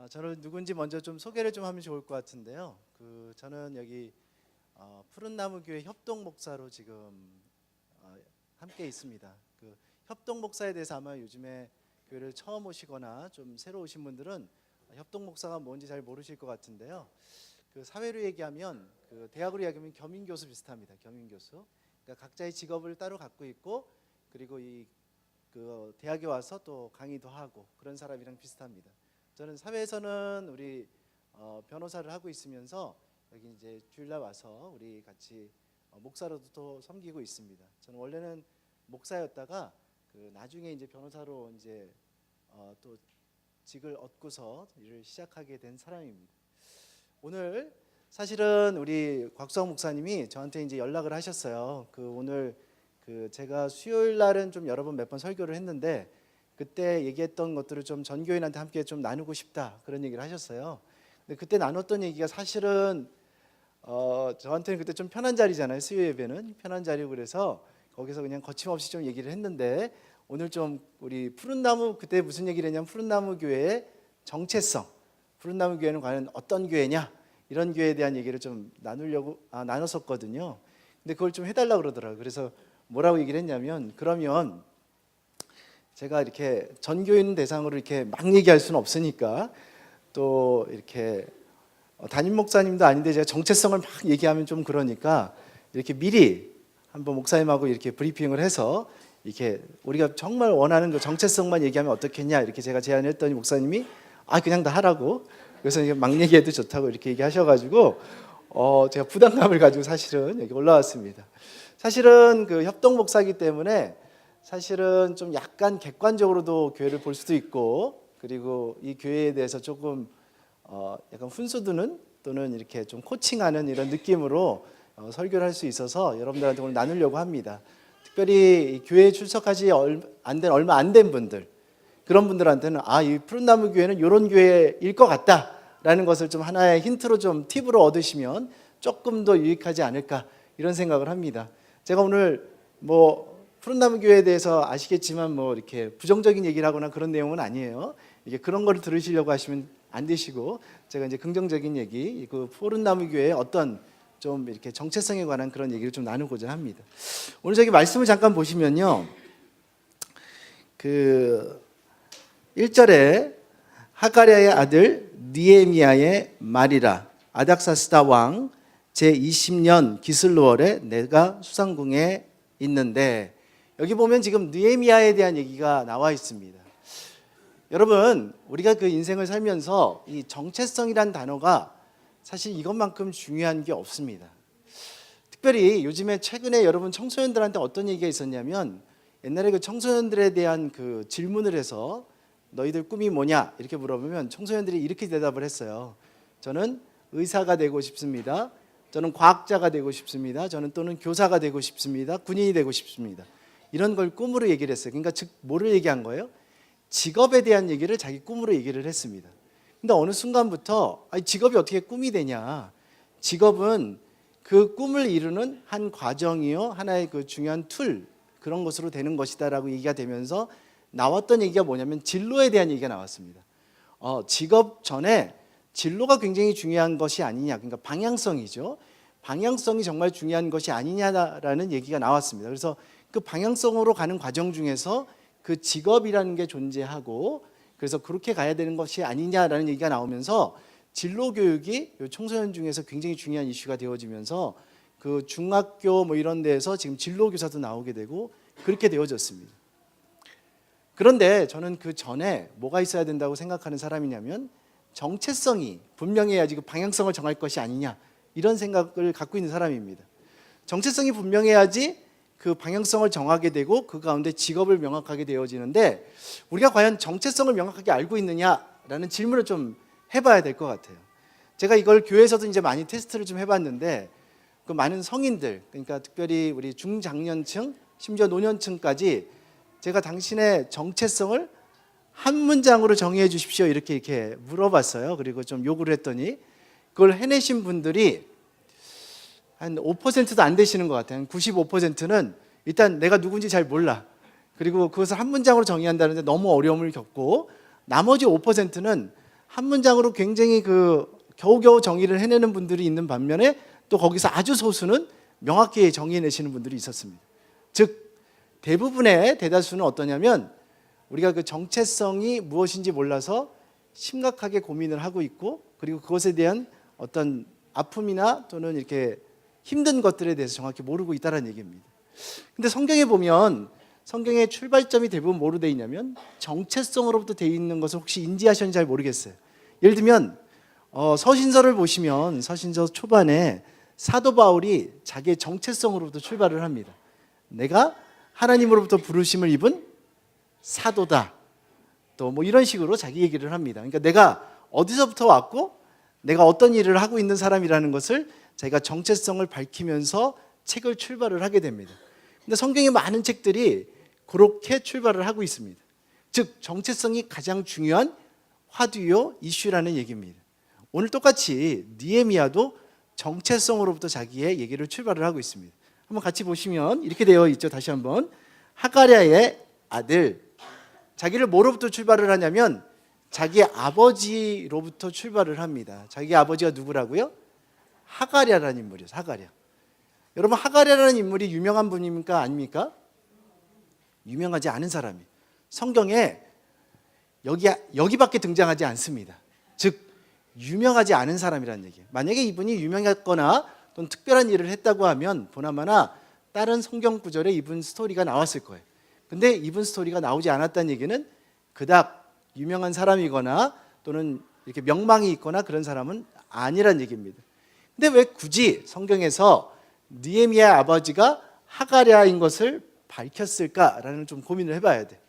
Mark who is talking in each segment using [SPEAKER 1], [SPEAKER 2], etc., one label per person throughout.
[SPEAKER 1] 저는 누군지 먼저 좀 소개를 좀 하면 좋을 것 같은데요. 저는 여기 푸른나무교회 협동 목사로 지금 함께 있습니다. 협동 목사에 대해서 아마 요즘에 교회를 처음 오시거나 좀 새로 오신 분들은 협동 목사가 뭔지 잘 모르실 것 같은데요. 사회로 얘기하면 대학으로 얘기하면 겸임교수 비슷합니다. 겸임교수. 그러니까 각자의 직업을 따로 갖고 있고 그리고 대학에 와서 또 강의도 하고 그런 사람이랑 비슷합니다. 저는 사회에서는 우리 변호사를 하고 있으면서 여기 이제 주일날 와서 우리 같이 목사로도 또 섬기고 있습니다. 저는 원래는 목사였다가 나중에 이제 변호사로 이제 또 직을 얻고서 일을 시작하게 된 사람입니다. 오늘 사실은 우리 곽수학 목사님이 저한테 이제 연락을 하셨어요. 오늘 제가 수요일 날은 좀 여러 번 몇 번 설교를 했는데 그때 얘기했던 것들을 좀 전교인한테 함께 좀 나누고 싶다 그런 얘기를 하셨어요. 근데 그때 나눴던 얘기가 사실은 저한테는 그때 좀 편한 자리잖아요. 수요 예배는 편한 자리고 그래서 거기서 그냥 거침없이 좀 얘기를 했는데 오늘 좀 우리 푸른나무 그때 무슨 얘기를 했냐면 푸른나무 교회의 정체성, 푸른나무 교회는 과연 어떤 교회냐 이런 교회에 대한 얘기를 좀 나눴었거든요. 근데 그걸 좀 해달라고 그러더라고요. 그래서 뭐라고 얘기를 했냐면 그러면 제가 이렇게 전교인 대상으로 이렇게 막 얘기할 수는 없으니까 또 이렇게 담임 목사님도 아닌데 제가 정체성을 막 얘기하면 좀 그러니까 이렇게 미리 한번 목사님하고 이렇게 브리핑을 해서 이렇게 우리가 정말 원하는 그 정체성만 얘기하면 어떻겠냐 이렇게 제가 제안을 했더니 목사님이 그냥 다 하라고 그래서 막 얘기해도 좋다고 이렇게 얘기하셔가지고 제가 부담감을 가지고 사실은 여기 올라왔습니다. 사실은 협동 목사이기 때문에 사실은 좀 약간 객관적으로도 교회를 볼 수도 있고 그리고 이 교회에 대해서 조금 약간 훈수 두는 또는 이렇게 좀 코칭하는 이런 느낌으로 설교를 할 수 있어서 여러분들한테 오늘 나누려고 합니다. 특별히 교회에 출석하지 얼마 안 된 분들 그런 분들한테는 이 푸른나무 교회는 이런 교회일 것 같다라는 것을 좀 하나의 힌트로 좀 팁으로 얻으시면 조금 더 유익하지 않을까 이런 생각을 합니다. 제가 오늘 푸른나무 교회에 대해서 아시겠지만 이렇게 부정적인 얘기를 하거나 그런 내용은 아니에요. 이게 그런 거를 들으시려고 하시면 안 되시고 제가 이제 긍정적인 얘기, 푸른나무 교회의 어떤 좀 이렇게 정체성에 관한 그런 얘기를 좀 나누고자 합니다. 오늘 저기 말씀을 잠깐 보시면요, 1절에 하가랴의 아들 느헤미야의 말이라 아닥사스다 왕 제20년 기슬로월에 내가 수상궁에 있는데 여기 보면 지금 느헤미야에 대한 얘기가 나와 있습니다. 여러분 우리가 인생을 살면서 이 정체성이란 단어가 사실 이것만큼 중요한 게 없습니다. 특별히 요즘에 최근에 여러분 청소년들한테 어떤 얘기가 있었냐면 옛날에 청소년들에 대한 질문을 해서 너희들 꿈이 뭐냐 이렇게 물어보면 청소년들이 이렇게 대답을 했어요. 저는 의사가 되고 싶습니다. 저는 과학자가 되고 싶습니다. 저는 또는 교사가 되고 싶습니다. 군인이 되고 싶습니다. 이런 걸 꿈으로 얘기를 했어요. 그러니까 즉 뭐를 얘기한 거예요? 직업에 대한 얘기를 자기 꿈으로 얘기를 했습니다. 근데 어느 순간부터 직업이 어떻게 꿈이 되냐? 직업은 그 꿈을 이루는 한 과정이요, 하나의 중요한 툴 그런 것으로 되는 것이다라고 얘기가 되면서 나왔던 얘기가 뭐냐면 진로에 대한 얘기가 나왔습니다. 직업 전에 진로가 굉장히 중요한 것이 아니냐, 그러니까 방향성이죠. 방향성이 정말 중요한 것이 아니냐라는 얘기가 나왔습니다. 그래서 그 방향성으로 가는 과정 중에서 그 직업이라는 게 존재하고 그래서 그렇게 가야 되는 것이 아니냐라는 얘기가 나오면서 진로 교육이 청소년 중에서 굉장히 중요한 이슈가 되어지면서 중학교 이런 데에서 지금 진로 교사도 나오게 되고 그렇게 되어졌습니다. 그런데 저는 그 전에 뭐가 있어야 된다고 생각하는 사람이냐면 정체성이 분명해야지 방향성을 정할 것이 아니냐 이런 생각을 갖고 있는 사람입니다. 정체성이 분명해야지 방향성을 정하게 되고 그 가운데 직업을 명확하게 되어지는데 우리가 과연 정체성을 명확하게 알고 있느냐라는 질문을 좀 해봐야 될 것 같아요. 제가 이걸 교회에서도 이제 많이 테스트를 좀 해봤는데 많은 성인들 그러니까 특별히 우리 중장년층 심지어 노년층까지 제가 당신의 정체성을 한 문장으로 정의해 주십시오 이렇게 물어봤어요. 그리고 좀 요구를 했더니 그걸 해내신 분들이 한 5%도 안 되시는 것 같아요. 한 95%는 일단 내가 누군지 잘 몰라. 그리고 그것을 한 문장으로 정의한다는데 너무 어려움을 겪고 나머지 5%는 한 문장으로 굉장히 겨우겨우 정의를 해내는 분들이 있는 반면에 또 거기서 아주 소수는 명확히 정의해내시는 분들이 있었습니다. 즉 대부분의 대다수는 어떠냐면 우리가 그 정체성이 무엇인지 몰라서 심각하게 고민을 하고 있고, 그리고 그것에 대한 어떤 아픔이나 또는 이렇게 힘든 것들에 대해서 정확히 모르고 있다는 얘기입니다. 근데 성경에 보면 성경의 출발점이 대부분 뭐로 되어 있냐면 정체성으로부터 되어 있는 것을 혹시 인지하셨는지 잘 모르겠어요. 예를 들면 서신서를 보시면 서신서 초반에 사도 바울이 자기의 정체성으로부터 출발을 합니다. 내가 하나님으로부터 부르심을 입은 사도다. 또 뭐 이런 식으로 자기 얘기를 합니다. 그러니까 내가 어디서부터 왔고 내가 어떤 일을 하고 있는 사람이라는 것을 자기가 정체성을 밝히면서 책을 출발을 하게 됩니다. 근데 성경의 많은 책들이 그렇게 출발을 하고 있습니다. 즉 정체성이 가장 중요한 화두요 이슈라는 얘기입니다. 오늘 똑같이 느헤미야도 정체성으로부터 자기의 얘기를 출발을 하고 있습니다. 한번 같이 보시면 이렇게 되어 있죠. 다시 한번 하가랴의 아들, 자기를 뭐로부터 출발을 하냐면 자기의 아버지로부터 출발을 합니다. 자기 아버지가 누구라고요? 하가랴라는 인물이에요. 하가랴. 여러분 하가랴라는 인물이 유명한 분입니까? 아닙니까? 유명하지 않은 사람이에요. 성경에 여기밖에 등장하지 않습니다. 즉 유명하지 않은 사람이라는 얘기예요. 만약에 이분이 유명했거나 또는 특별한 일을 했다고 하면 보나마나 다른 성경 구절에 이분 스토리가 나왔을 거예요. 근데 이분 스토리가 나오지 않았다는 얘기는 그닥 유명한 사람이거나 또는 이렇게 명망이 있거나 그런 사람은 아니란 얘기입니다. 근데 왜 굳이 성경에서 느헤미야 아버지가 하가랴인 것을 밝혔을까라는 좀 고민을 해봐야 돼.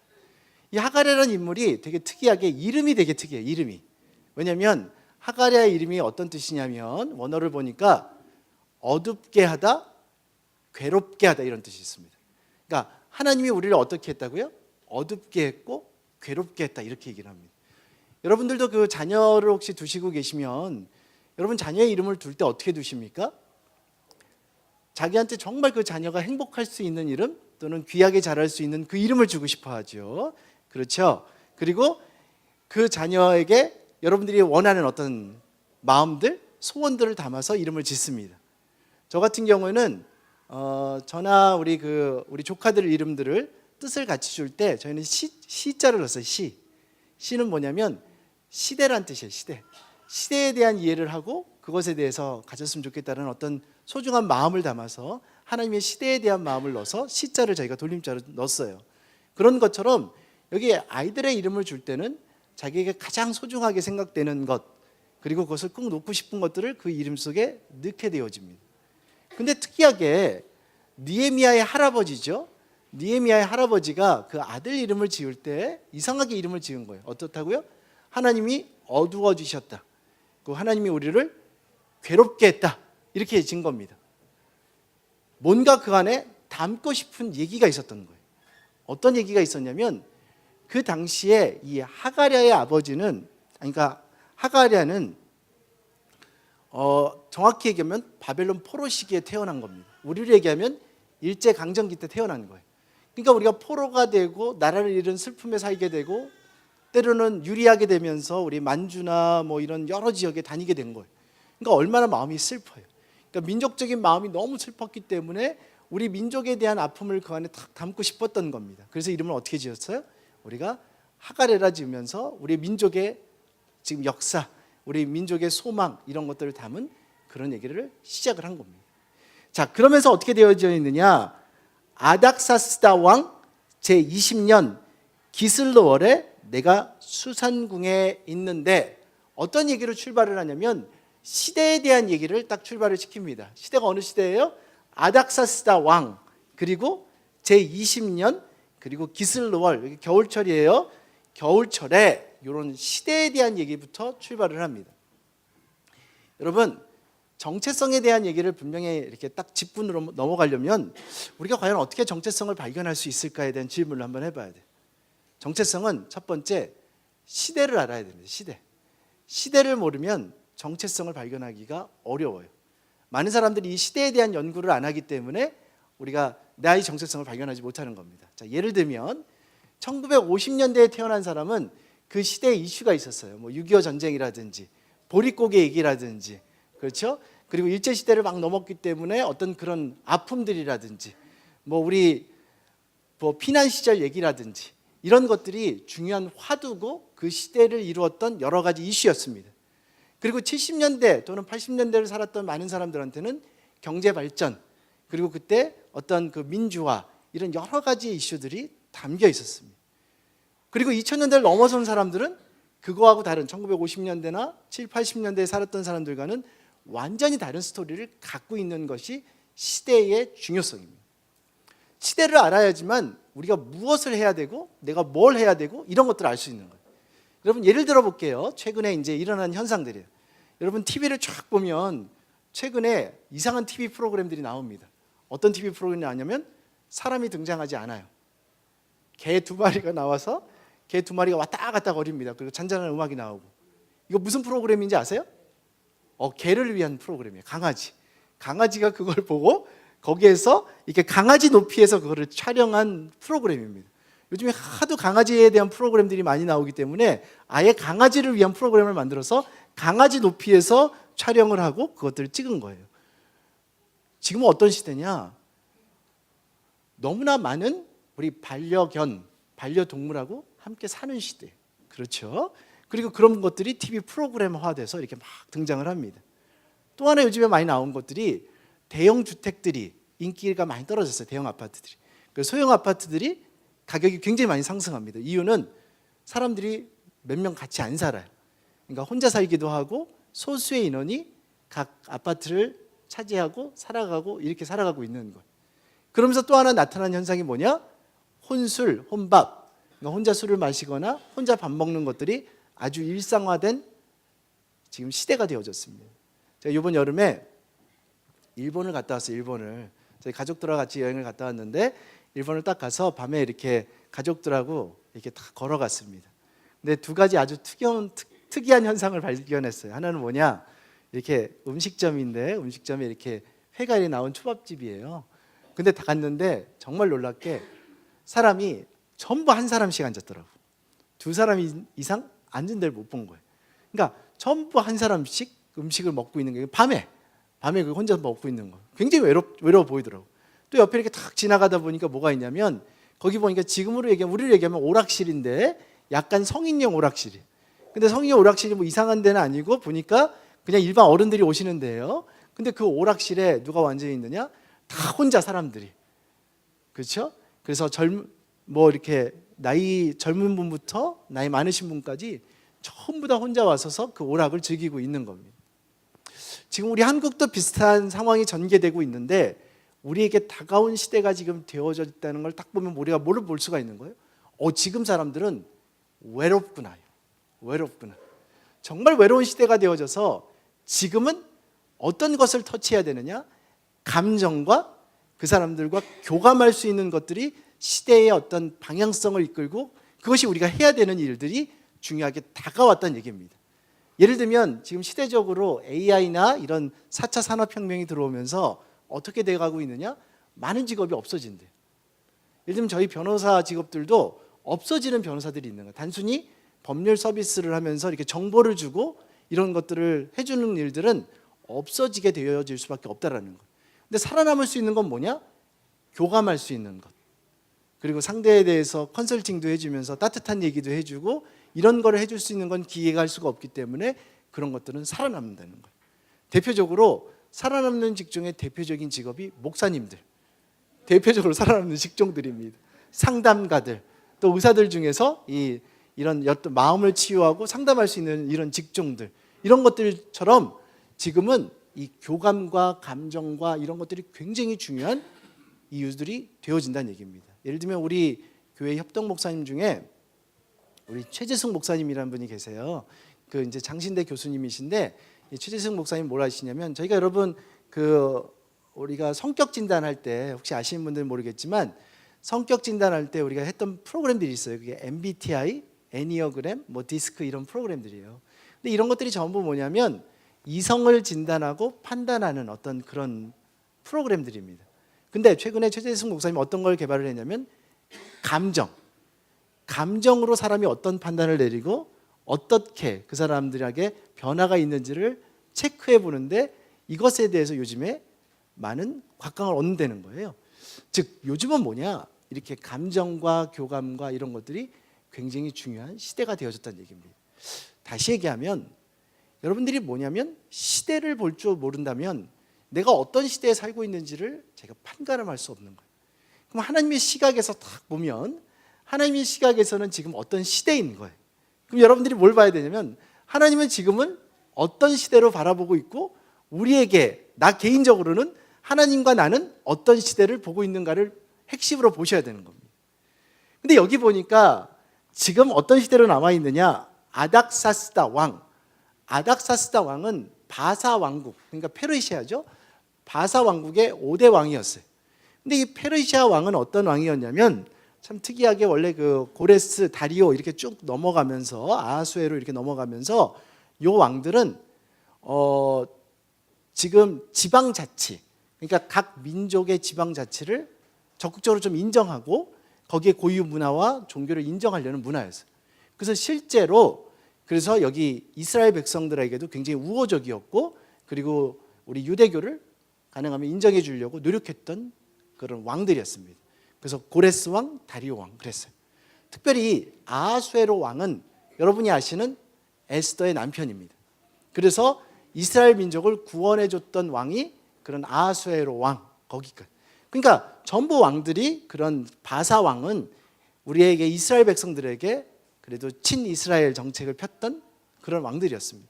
[SPEAKER 1] 이 하가랴라는 인물이 되게 특이하게 이름이 되게 특이해요. 이름이. 왜냐하면 하가랴의 이름이 어떤 뜻이냐면 원어를 보니까 어둡게 하다, 괴롭게 하다 이런 뜻이 있습니다. 그러니까 하나님이 우리를 어떻게 했다고요? 어둡게 했고 괴롭게 했다 이렇게 얘기를 합니다. 여러분들도 그 자녀를 혹시 두시고 계시면 여러분 자녀의 이름을 둘 때 어떻게 두십니까? 자기한테 정말 그 자녀가 행복할 수 있는 이름 또는 귀하게 자랄 수 있는 그 이름을 주고 싶어 하죠. 그렇죠? 그리고 그 자녀에게 여러분들이 원하는 어떤 마음들, 소원들을 담아서 이름을 짓습니다. 저 같은 경우에는 저나 우리 조카들 이름들을 뜻을 같이 줄 때 저희는 시자를 넣었어요. 시는 뭐냐면 시대란 뜻이에요. 시대에 대한 이해를 하고 그것에 대해서 가졌으면 좋겠다는 어떤 소중한 마음을 담아서 하나님의 시대에 대한 마음을 넣어서 시자를 저희가 돌림자로 넣었어요. 그런 것처럼 여기 아이들의 이름을 줄 때는 자기에게 가장 소중하게 생각되는 것, 그리고 그것을 꼭 놓고 싶은 것들을 그 이름 속에 넣게 되어집니다. 근데 특이하게 느헤미야의 할아버지죠. 느헤미야의 할아버지가 그 아들 이름을 지을 때 이상하게 이름을 지은 거예요. 어떻다고요? 하나님이 어두워지셨다. 그 하나님이 우리를 괴롭게 했다. 이렇게 지은 겁니다. 뭔가 그 안에 담고 싶은 얘기가 있었던 거예요. 어떤 얘기가 있었냐면 그 당시에 이 하가랴의 아버지는, 그러니까 하가랴는 정확히 얘기하면 바벨론 포로 시기에 태어난 겁니다. 우리로 얘기하면 일제강점기 때 태어난 거예요. 그러니까 우리가 포로가 되고 나라를 잃은 슬픔에 살게 되고 때로는 유리하게 되면서 우리 만주나 뭐 이런 여러 지역에 다니게 된 거예요. 그러니까 얼마나 마음이 슬퍼요. 그러니까 민족적인 마음이 너무 슬펐기 때문에 우리 민족에 대한 아픔을 그 안에 딱 담고 싶었던 겁니다. 그래서 이름을 어떻게 지었어요? 우리가 하가랴라 지으면서 우리 민족의 지금 역사, 우리 민족의 소망 이런 것들을 담은 그런 얘기를 시작을 한 겁니다. 자, 그러면서 어떻게 되어져 있느냐? 아닥사스다 왕 제20년 기슬로월에 내가 수산궁에 있는데 어떤 얘기를 출발을 하냐면 시대에 대한 얘기를 딱 출발을 시킵니다. 시대가 어느 시대예요? 아닥사스다 왕, 그리고 제20년, 그리고 기슬로월, 여기 겨울철이에요. 겨울철에 이런 시대에 대한 얘기부터 출발을 합니다. 여러분, 정체성에 대한 얘기를 분명히 이렇게 딱 직분으로 넘어가려면 우리가 과연 어떻게 정체성을 발견할 수 있을까에 대한 질문을 한번 해봐야 돼요. 정체성은 첫 번째 시대를 알아야 됩니다. 시대를 모르면 정체성을 발견하기가 어려워요. 많은 사람들이 이 시대에 대한 연구를 안 하기 때문에 우리가 나의 정체성을 발견하지 못하는 겁니다. 자, 예를 들면 1950년대에 태어난 사람은 그 시대의 이슈가 있었어요. 뭐 6.25 전쟁이라든지 보릿고개 얘기라든지, 그렇죠? 그리고 일제 시대를 막 넘었기 때문에 어떤 그런 아픔들이라든지, 뭐 우리 뭐 피난 시절 얘기라든지 이런 것들이 중요한 화두고 그 시대를 이루었던 여러 가지 이슈였습니다. 그리고 70년대 또는 80년대를 살았던 많은 사람들한테는 경제 발전, 그리고 그때 어떤 그 민주화, 이런 여러 가지 이슈들이 담겨 있었습니다. 그리고 2000년대를 넘어선 사람들은 그거하고 다른 1950년대나 7, 80년대에 살았던 사람들과는 완전히 다른 스토리를 갖고 있는 것이 시대의 중요성입니다. 시대를 알아야지만 우리가 무엇을 해야 되고 내가 뭘 해야 되고 이런 것들을 알 수 있는 거예요. 여러분 예를 들어 볼게요. 최근에 이제 일어난 현상들이에요. 여러분 TV를 쫙 보면 최근에 이상한 TV 프로그램들이 나옵니다. 어떤 TV 프로그램이 나오냐면 사람이 등장하지 않아요. 개 2마리가 나와서 개 2마리가 왔다 갔다 거립니다. 그리고 잔잔한 음악이 나오고. 이거 무슨 프로그램인지 아세요? 개를 위한 프로그램이에요. 강아지가 그걸 보고 거기에서 이렇게 강아지 높이에서 그거를 촬영한 프로그램입니다. 요즘에 하도 강아지에 대한 프로그램들이 많이 나오기 때문에 아예 강아지를 위한 프로그램을 만들어서 강아지 높이에서 촬영을 하고 그것들을 찍은 거예요. 지금은 어떤 시대냐? 너무나 많은 우리 반려동물하고 함께 사는 시대. 그렇죠? 그리고 그런 것들이 TV 프로그램화돼서 이렇게 막 등장을 합니다. 또 하나 요즘에 많이 나온 것들이 대형 주택들이 인기가 많이 떨어졌어요. 대형 아파트들이. 그래서 소형 아파트들이 가격이 굉장히 많이 상승합니다. 이유는 사람들이 몇 명 같이 안 살아요. 그러니까 혼자 살기도 하고 소수의 인원이 각 아파트를 차지하고 살아가고 이렇게 살아가고 있는 거예요. 그러면서 또 하나 나타난 현상이 뭐냐? 혼술, 혼밥. 그러니까 혼자 술을 마시거나 혼자 밥 먹는 것들이 아주 일상화된 지금 시대가 되어졌습니다. 제가 이번 여름에 일본을 갔다 왔어요. 일본을 저희 가족들과 같이 여행을 갔다 왔는데 일본을 딱 가서 밤에 이렇게 가족들하고 이렇게 다 걸어갔습니다. 근데 두 가지 아주 특이한 현상을 발견했어요. 하나는 뭐냐? 이렇게 음식점인데 음식점에 이렇게 회가 나온 초밥집이에요. 근데 다 갔는데 정말 놀랍게 사람이 전부 한 사람씩 앉았더라고. 2사람 이상 앉은 데를 못 본 거예요. 그러니까 전부 한 사람씩 음식을 먹고 있는 게 밤에 그 혼자 먹고 있는 거. 굉장히 외로워 보이더라고. 또 옆에 이렇게 탁 지나가다 보니까 뭐가 있냐면 거기 보니까 지금으로 얘기하면 우리로 얘기하면 오락실인데 약간 성인용 오락실이. 근데 성인용 오락실이 뭐 이상한 데는 아니고 보니까 그냥 일반 어른들이 오시는 데예요. 근데 그 오락실에 누가 완전히 있느냐? 다 혼자 사람들이. 그렇죠? 그래서 이렇게 나이 젊은 분부터 나이 많으신 분까지 전부 다 혼자 와서서 그 오락을 즐기고 있는 겁니다. 지금 우리 한국도 비슷한 상황이 전개되고 있는데 우리에게 다가온 시대가 지금 되어져 있다는 걸 딱 보면 우리가 뭐를 볼 수가 있는 거예요? 지금 사람들은 외롭구나. 정말 외로운 시대가 되어져서 지금은 어떤 것을 터치해야 되느냐? 감정과 그 사람들과 교감할 수 있는 것들이 시대의 어떤 방향성을 이끌고 그것이 우리가 해야 되는 일들이 중요하게 다가왔다는 얘기입니다. 예를 들면 지금 시대적으로 AI나 이런 4차 산업혁명이 들어오면서 어떻게 돼가고 있느냐? 많은 직업이 없어진대요. 예를 들면 저희 변호사 직업들도 없어지는 변호사들이 있는 거예요. 단순히 법률 서비스를 하면서 이렇게 정보를 주고 이런 것들을 해주는 일들은 없어지게 되어질 수밖에 없다라는 거예요. 근데 살아남을 수 있는 건 뭐냐? 교감할 수 있는 것. 그리고 상대에 대해서 컨설팅도 해주면서 따뜻한 얘기도 해주고 이런 거를 해줄 수 있는 건 기회가 할 수가 없기 때문에 그런 것들은 살아남는다는 거예요. 대표적으로 살아남는 직종의 대표적인 직업이 목사님들. 대표적으로 살아남는 직종들입니다. 상담가들, 또 의사들 중에서 이런 어떤 마음을 치유하고 상담할 수 있는 이런 직종들, 이런 것들처럼 지금은 이 교감과 감정과 이런 것들이 굉장히 중요한 이유들이 되어진다는 얘기입니다. 예를 들면 우리 교회 협동 목사님 중에 우리 최재승 목사님이라는 분이 계세요. 그 이제 장신대 교수님이신데 이 최재승 목사님 뭘 하시냐면 저희가 여러분 우리가 성격 진단할 때 혹시 아시는 분들은 모르겠지만 성격 진단할 때 우리가 했던 프로그램들이 있어요. 그게 MBTI, 애니어그램, 디스크 이런 프로그램들이에요. 근데 이런 것들이 전부 뭐냐면 이성을 진단하고 판단하는 어떤 그런 프로그램들입니다. 근데 최근에 최재승 목사님 어떤 걸 개발을 했냐면 감정, 감정으로 사람이 어떤 판단을 내리고 어떻게 그 사람들에게 변화가 있는지를 체크해 보는데 이것에 대해서 요즘에 많은 곽강을 얻는다는 거예요. 즉 요즘은 뭐냐? 이렇게 감정과 교감과 이런 것들이 굉장히 중요한 시대가 되어졌다는 얘기입니다. 다시 얘기하면 여러분들이 뭐냐면 시대를 볼 줄 모른다면 내가 어떤 시대에 살고 있는지를 제가 판가름할 수 없는 거예요. 그럼 하나님의 시각에서 딱 보면 하나님의 시각에서는 지금 어떤 시대에 있는 거예요. 그럼 여러분들이 뭘 봐야 되냐면 하나님은 지금은 어떤 시대로 바라보고 있고 우리에게 나 개인적으로는 하나님과 나는 어떤 시대를 보고 있는가를 핵심으로 보셔야 되는 겁니다. 근데 여기 보니까 지금 어떤 시대로 남아 있느냐? 아닥사스다 왕. 아닥사스다 왕은 바사 왕국, 그러니까 페르시아죠. 바사 왕국의 5대 왕이었어요. 근데 이 페르시아 왕은 어떤 왕이었냐면 참 특이하게 원래 그 고레스, 다리오 이렇게 쭉 넘어가면서 아하수에로 이렇게 넘어가면서 요 왕들은 지금 지방자치, 그러니까 각 민족의 지방자치를 적극적으로 좀 인정하고 거기에 고유 문화와 종교를 인정하려는 문화였어요. 그래서 실제로 그래서 여기 이스라엘 백성들에게도 굉장히 우호적이었고 그리고 우리 유대교를 가능하면 인정해 주려고 노력했던 그런 왕들이었습니다. 그래서 고레스 왕, 다리오 왕 그랬어요. 특별히 아하수에로 왕은 여러분이 아시는 에스더의 남편입니다. 그래서 이스라엘 민족을 구원해 줬던 왕이 그런 아하수에로 왕 거기까지. 그러니까 전부 왕들이 그런 바사 왕은 우리에게 이스라엘 백성들에게 그래도 친이스라엘 정책을 폈던 그런 왕들이었습니다.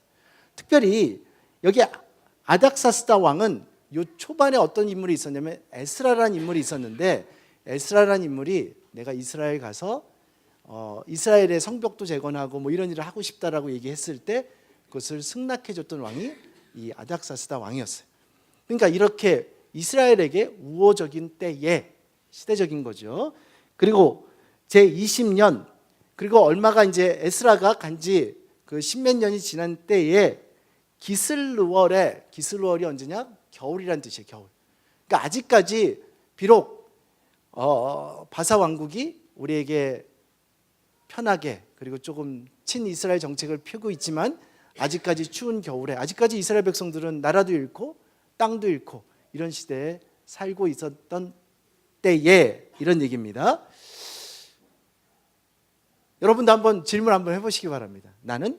[SPEAKER 1] 특별히 여기 아닥사스다 왕은 요 초반에 어떤 인물이 있었냐면 에스라라는 인물이 있었는데 에스라라는 인물이 내가 이스라엘 가서 이스라엘의 성벽도 재건하고 뭐 이런 일을 하고 싶다라고 얘기했을 때 그것을 승낙해 줬던 왕이 이 아닥사스다 왕이었어요. 그러니까 이렇게 이스라엘에게 우호적인 때에 시대적인 거죠. 그리고 제20년 그리고 얼마가 이제 에스라가 간지 그 십몇 년이 지난 때에 기슬루월이 언제냐? 겨울이란 뜻이에요. 겨울. 그러니까 아직까지 비록 바사 왕국이 우리에게 편하게 그리고 조금 친이스라엘 정책을 펴고 있지만 아직까지 추운 겨울에 아직까지 이스라엘 백성들은 나라도 잃고 땅도 잃고 이런 시대에 살고 있었던 때에 이런 얘기입니다. 여러분도 한번 질문 한번 해보시기 바랍니다. 나는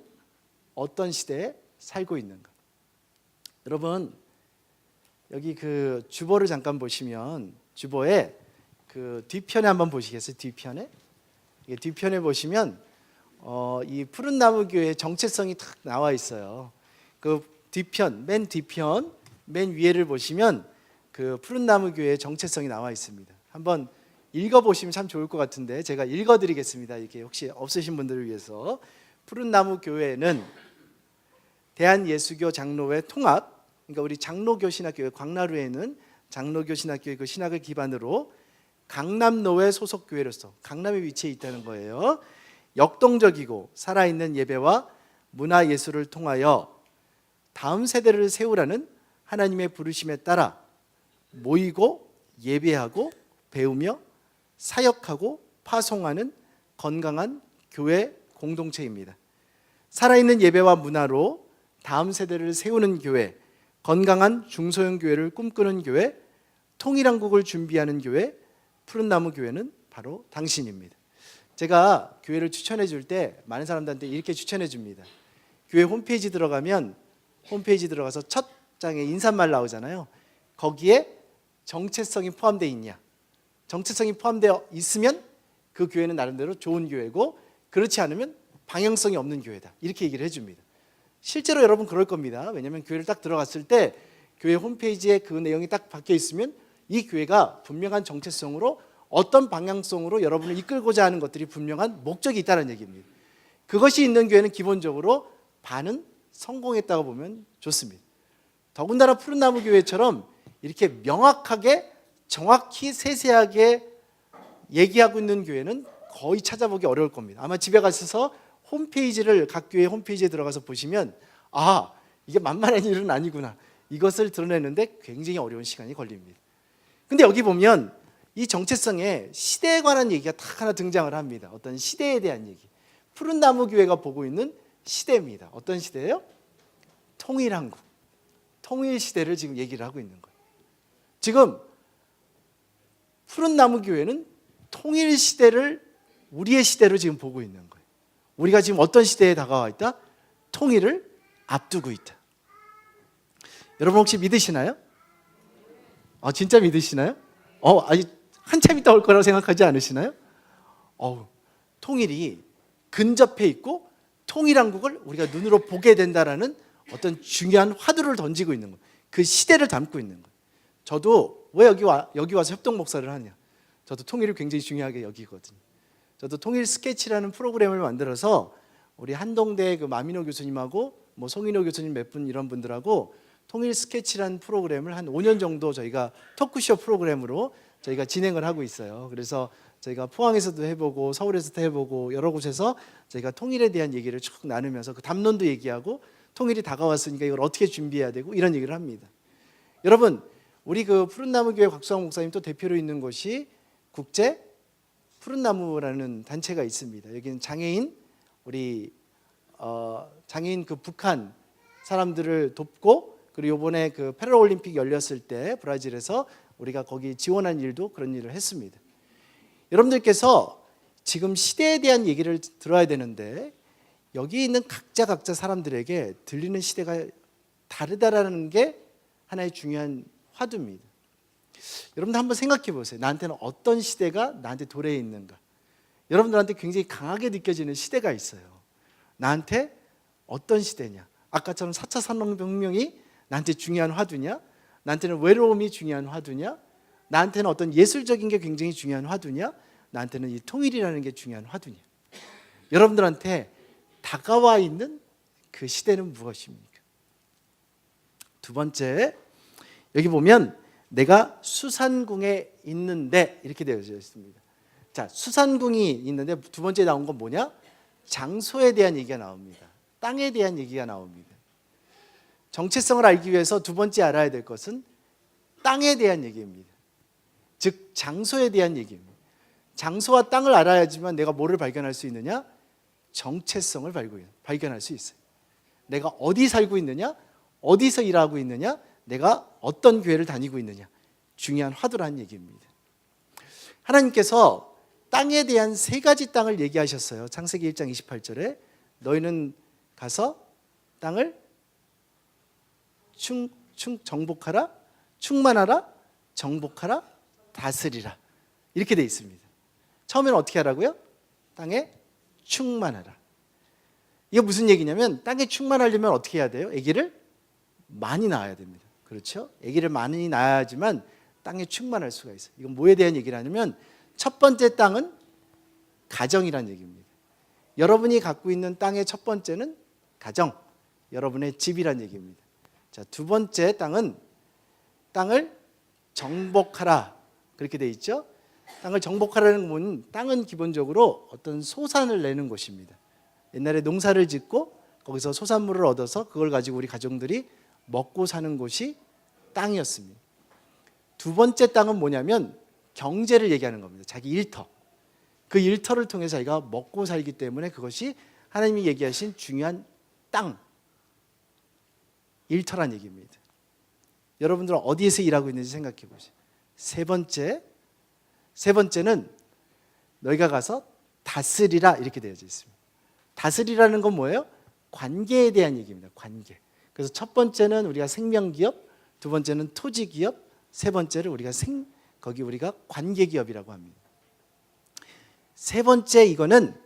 [SPEAKER 1] 어떤 시대에 살고 있는가? 여러분 여기 그 주보를 잠깐 보시면 주보에 그 뒤편에 한번 보시겠어요? 뒤편에 보시면 이 푸른 나무 교회의 정체성이 탁 나와 있어요. 그 맨 뒤편 맨 위에를 보시면 그 푸른 나무 교회의 정체성이 나와 있습니다. 한번 읽어보시면 참 좋을 것 같은데 제가 읽어드리겠습니다. 이렇게 혹시 없으신 분들을 위해서. 푸른 나무 교회는 대한예수교 장로회 통합, 그러니까 우리 장로교 신학교회 광나루에는 장로교 신학교회 그 신학을 기반으로 강남노회 소속 교회로서 강남에 위치해 있다는 거예요. 역동적이고 살아있는 예배와 문화 예술을 통하여 다음 세대를 세우라는 하나님의 부르심에 따라 모이고 예배하고 배우며 사역하고 파송하는 건강한 교회 공동체입니다. 살아있는 예배와 문화로 다음 세대를 세우는 교회, 건강한 중소형 교회를 꿈꾸는 교회, 통일한국을 준비하는 교회, 푸른나무 교회는 바로 당신입니다. 제가 교회를 추천해 줄 때 많은 사람들한테 이렇게 추천해 줍니다. 교회 홈페이지 들어가면 홈페이지 들어가서 첫 장에 인사말 나오잖아요. 거기에 정체성이 포함되어 있냐? 정체성이 포함되어 있으면 그 교회는 나름대로 좋은 교회고 그렇지 않으면 방향성이 없는 교회다. 이렇게 얘기를 해줍니다. 실제로 여러분 그럴 겁니다. 왜냐하면 교회를 딱 들어갔을 때 교회 홈페이지에 그 내용이 딱 박혀 있으면 이 교회가 분명한 정체성으로 어떤 방향성으로 여러분을 이끌고자 하는 것들이 분명한 목적이 있다는 얘기입니다. 그것이 있는 교회는 기본적으로 반은 성공했다고 보면 좋습니다. 더군다나 푸른나무 교회처럼 이렇게 명확하게 정확히 세세하게 얘기하고 있는 교회는 거의 찾아보기 어려울 겁니다. 아마 집에 가셔서 홈페이지를 각 교회 홈페이지에 들어가서 보시면 아, 이게 만만한 일은 아니구나. 이것을 드러내는데 굉장히 어려운 시간이 걸립니다. 근데 여기 보면 이 정체성에 시대에 관한 얘기가 딱 하나 등장을 합니다. 어떤 시대에 대한 얘기. 푸른 나무 교회가 보고 있는 시대입니다. 어떤 시대예요? 통일한국, 통일 시대를 지금 얘기를 하고 있는 거예요. 지금 푸른 나무 교회는 통일 시대를 우리의 시대로 지금 보고 있는 거예요. 우리가 지금 어떤 시대에 다가와 있다? 통일을 앞두고 있다. 여러분 혹시 믿으시나요? 진짜 믿으시나요? 아직 한참 있다 올 거라고 생각하지 않으시나요? 통일이 근접해 있고 통일한국을 우리가 눈으로 보게 된다라는 어떤 중요한 화두를 던지고 있는 거예요. 그 시대를 담고 있는 거예요. 저도 왜 여기 와서 협동 목사를 하냐? 저도 통일을 굉장히 중요하게 여기거든요. 저도 통일 스케치라는 프로그램을 만들어서 우리 한동대 그 마민호 교수님하고 뭐 송인호 교수님 몇 분 이런 분들하고 통일 스케치라는 프로그램을 한 5년 정도 저희가 토크쇼 프로그램으로 저희가 진행을 하고 있어요. 그래서 저희가 포항에서도 해보고 서울에서도 해보고 여러 곳에서 저희가 통일에 대한 얘기를 쭉 나누면서 그 담론도 얘기하고 통일이 다가왔으니까 이걸 어떻게 준비해야 되고 이런 얘기를 합니다. 여러분 우리 그 푸른나무교회 곽수왕 목사님 또 대표로 있는 곳이 국제 푸른나무라는 단체가 있습니다. 여기는 장애인 우리 장애인 그 북한 사람들을 돕고 그리고 이번에 그 패럴올림픽 열렸을 때 브라질에서 우리가 거기 지원한 일도 그런 일을 했습니다. 여러분들께서 지금 시대에 대한 얘기를 들어야 되는데 여기 있는 각자 사람들에게 들리는 시대가 다르다라는 게 하나의 중요한 화두입니다. 여러분들 한번 생각해 보세요. 나한테는 어떤 시대가 나한테 도래해 있는가? 여러분들한테 굉장히 강하게 느껴지는 시대가 있어요. 나한테 어떤 시대냐? 아까처럼 4차 산업혁명이 나한테 중요한 화두냐? 나한테는 외로움이 중요한 화두냐? 나한테는 어떤 예술적인 게 굉장히 중요한 화두냐? 나한테는 이 통일이라는 게 중요한 화두냐? 여러분들한테 다가와 있는 그 시대는 무엇입니까? 두 번째, 여기 보면 내가 수산궁에 있는데 이렇게 되어 있습니다. 자, 수산궁이 있는데 두 번째 나온 건 뭐냐? 장소에 대한 얘기가 나옵니다. 땅에 대한 얘기가 나옵니다. 정체성을 알기 위해서 두 번째 알아야 될 것은 땅에 대한 얘기입니다. 즉 장소에 대한 얘기입니다. 장소와 땅을 알아야지만 내가 뭐를 발견할 수 있느냐? 정체성을 발견할 수 있어요. 내가 어디 살고 있느냐? 어디서 일하고 있느냐? 내가 어떤 교회를 다니고 있느냐? 중요한 화두라는 얘기입니다. 하나님께서 땅에 대한 세 가지 땅을 얘기하셨어요. 창세기 1장 28절에 너희는 가서 땅을 정복하라, 충만하라, 정복하라, 다스리라 이렇게 돼 있습니다. 처음에는 어떻게 하라고요? 땅에 충만하라. 이게 무슨 얘기냐면 땅에 충만하려면 어떻게 해야 돼요? 아기를 많이 낳아야 됩니다. 그렇죠? 아기를 많이 낳아야지만 땅에 충만할 수가 있어요. 이건 뭐에 대한 얘기라냐면 첫 번째 땅은 가정이란 얘기입니다. 여러분이 갖고 있는 땅의 첫 번째는 가정, 여러분의 집이란 얘기입니다. 자, 두 번째 땅은 땅을 정복하라 그렇게 돼 있죠. 땅을 정복하라는 건 땅은 기본적으로 어떤 소산을 내는 곳입니다. 옛날에 농사를 짓고 거기서 소산물을 얻어서 그걸 가지고 우리 가정들이 먹고 사는 곳이 땅이었습니다. 두 번째 땅은 뭐냐면 경제를 얘기하는 겁니다. 자기 일터. 그 일터를 통해서 자기가 먹고 살기 때문에 그것이 하나님이 얘기하신 중요한 땅, 일터란 얘기입니다. 여러분들은 어디에서 일하고 있는지 생각해 보세요. 세 번째는 너희가 가서 다스리라 이렇게 되어져 있습니다. 다스리라는 건 뭐예요? 관계에 대한 얘기입니다. 관계. 그래서 첫 번째는 우리가 생명기업, 두 번째는 토지기업, 세 번째를 우리가 거기 우리가 관계기업이라고 합니다. 세 번째 이거는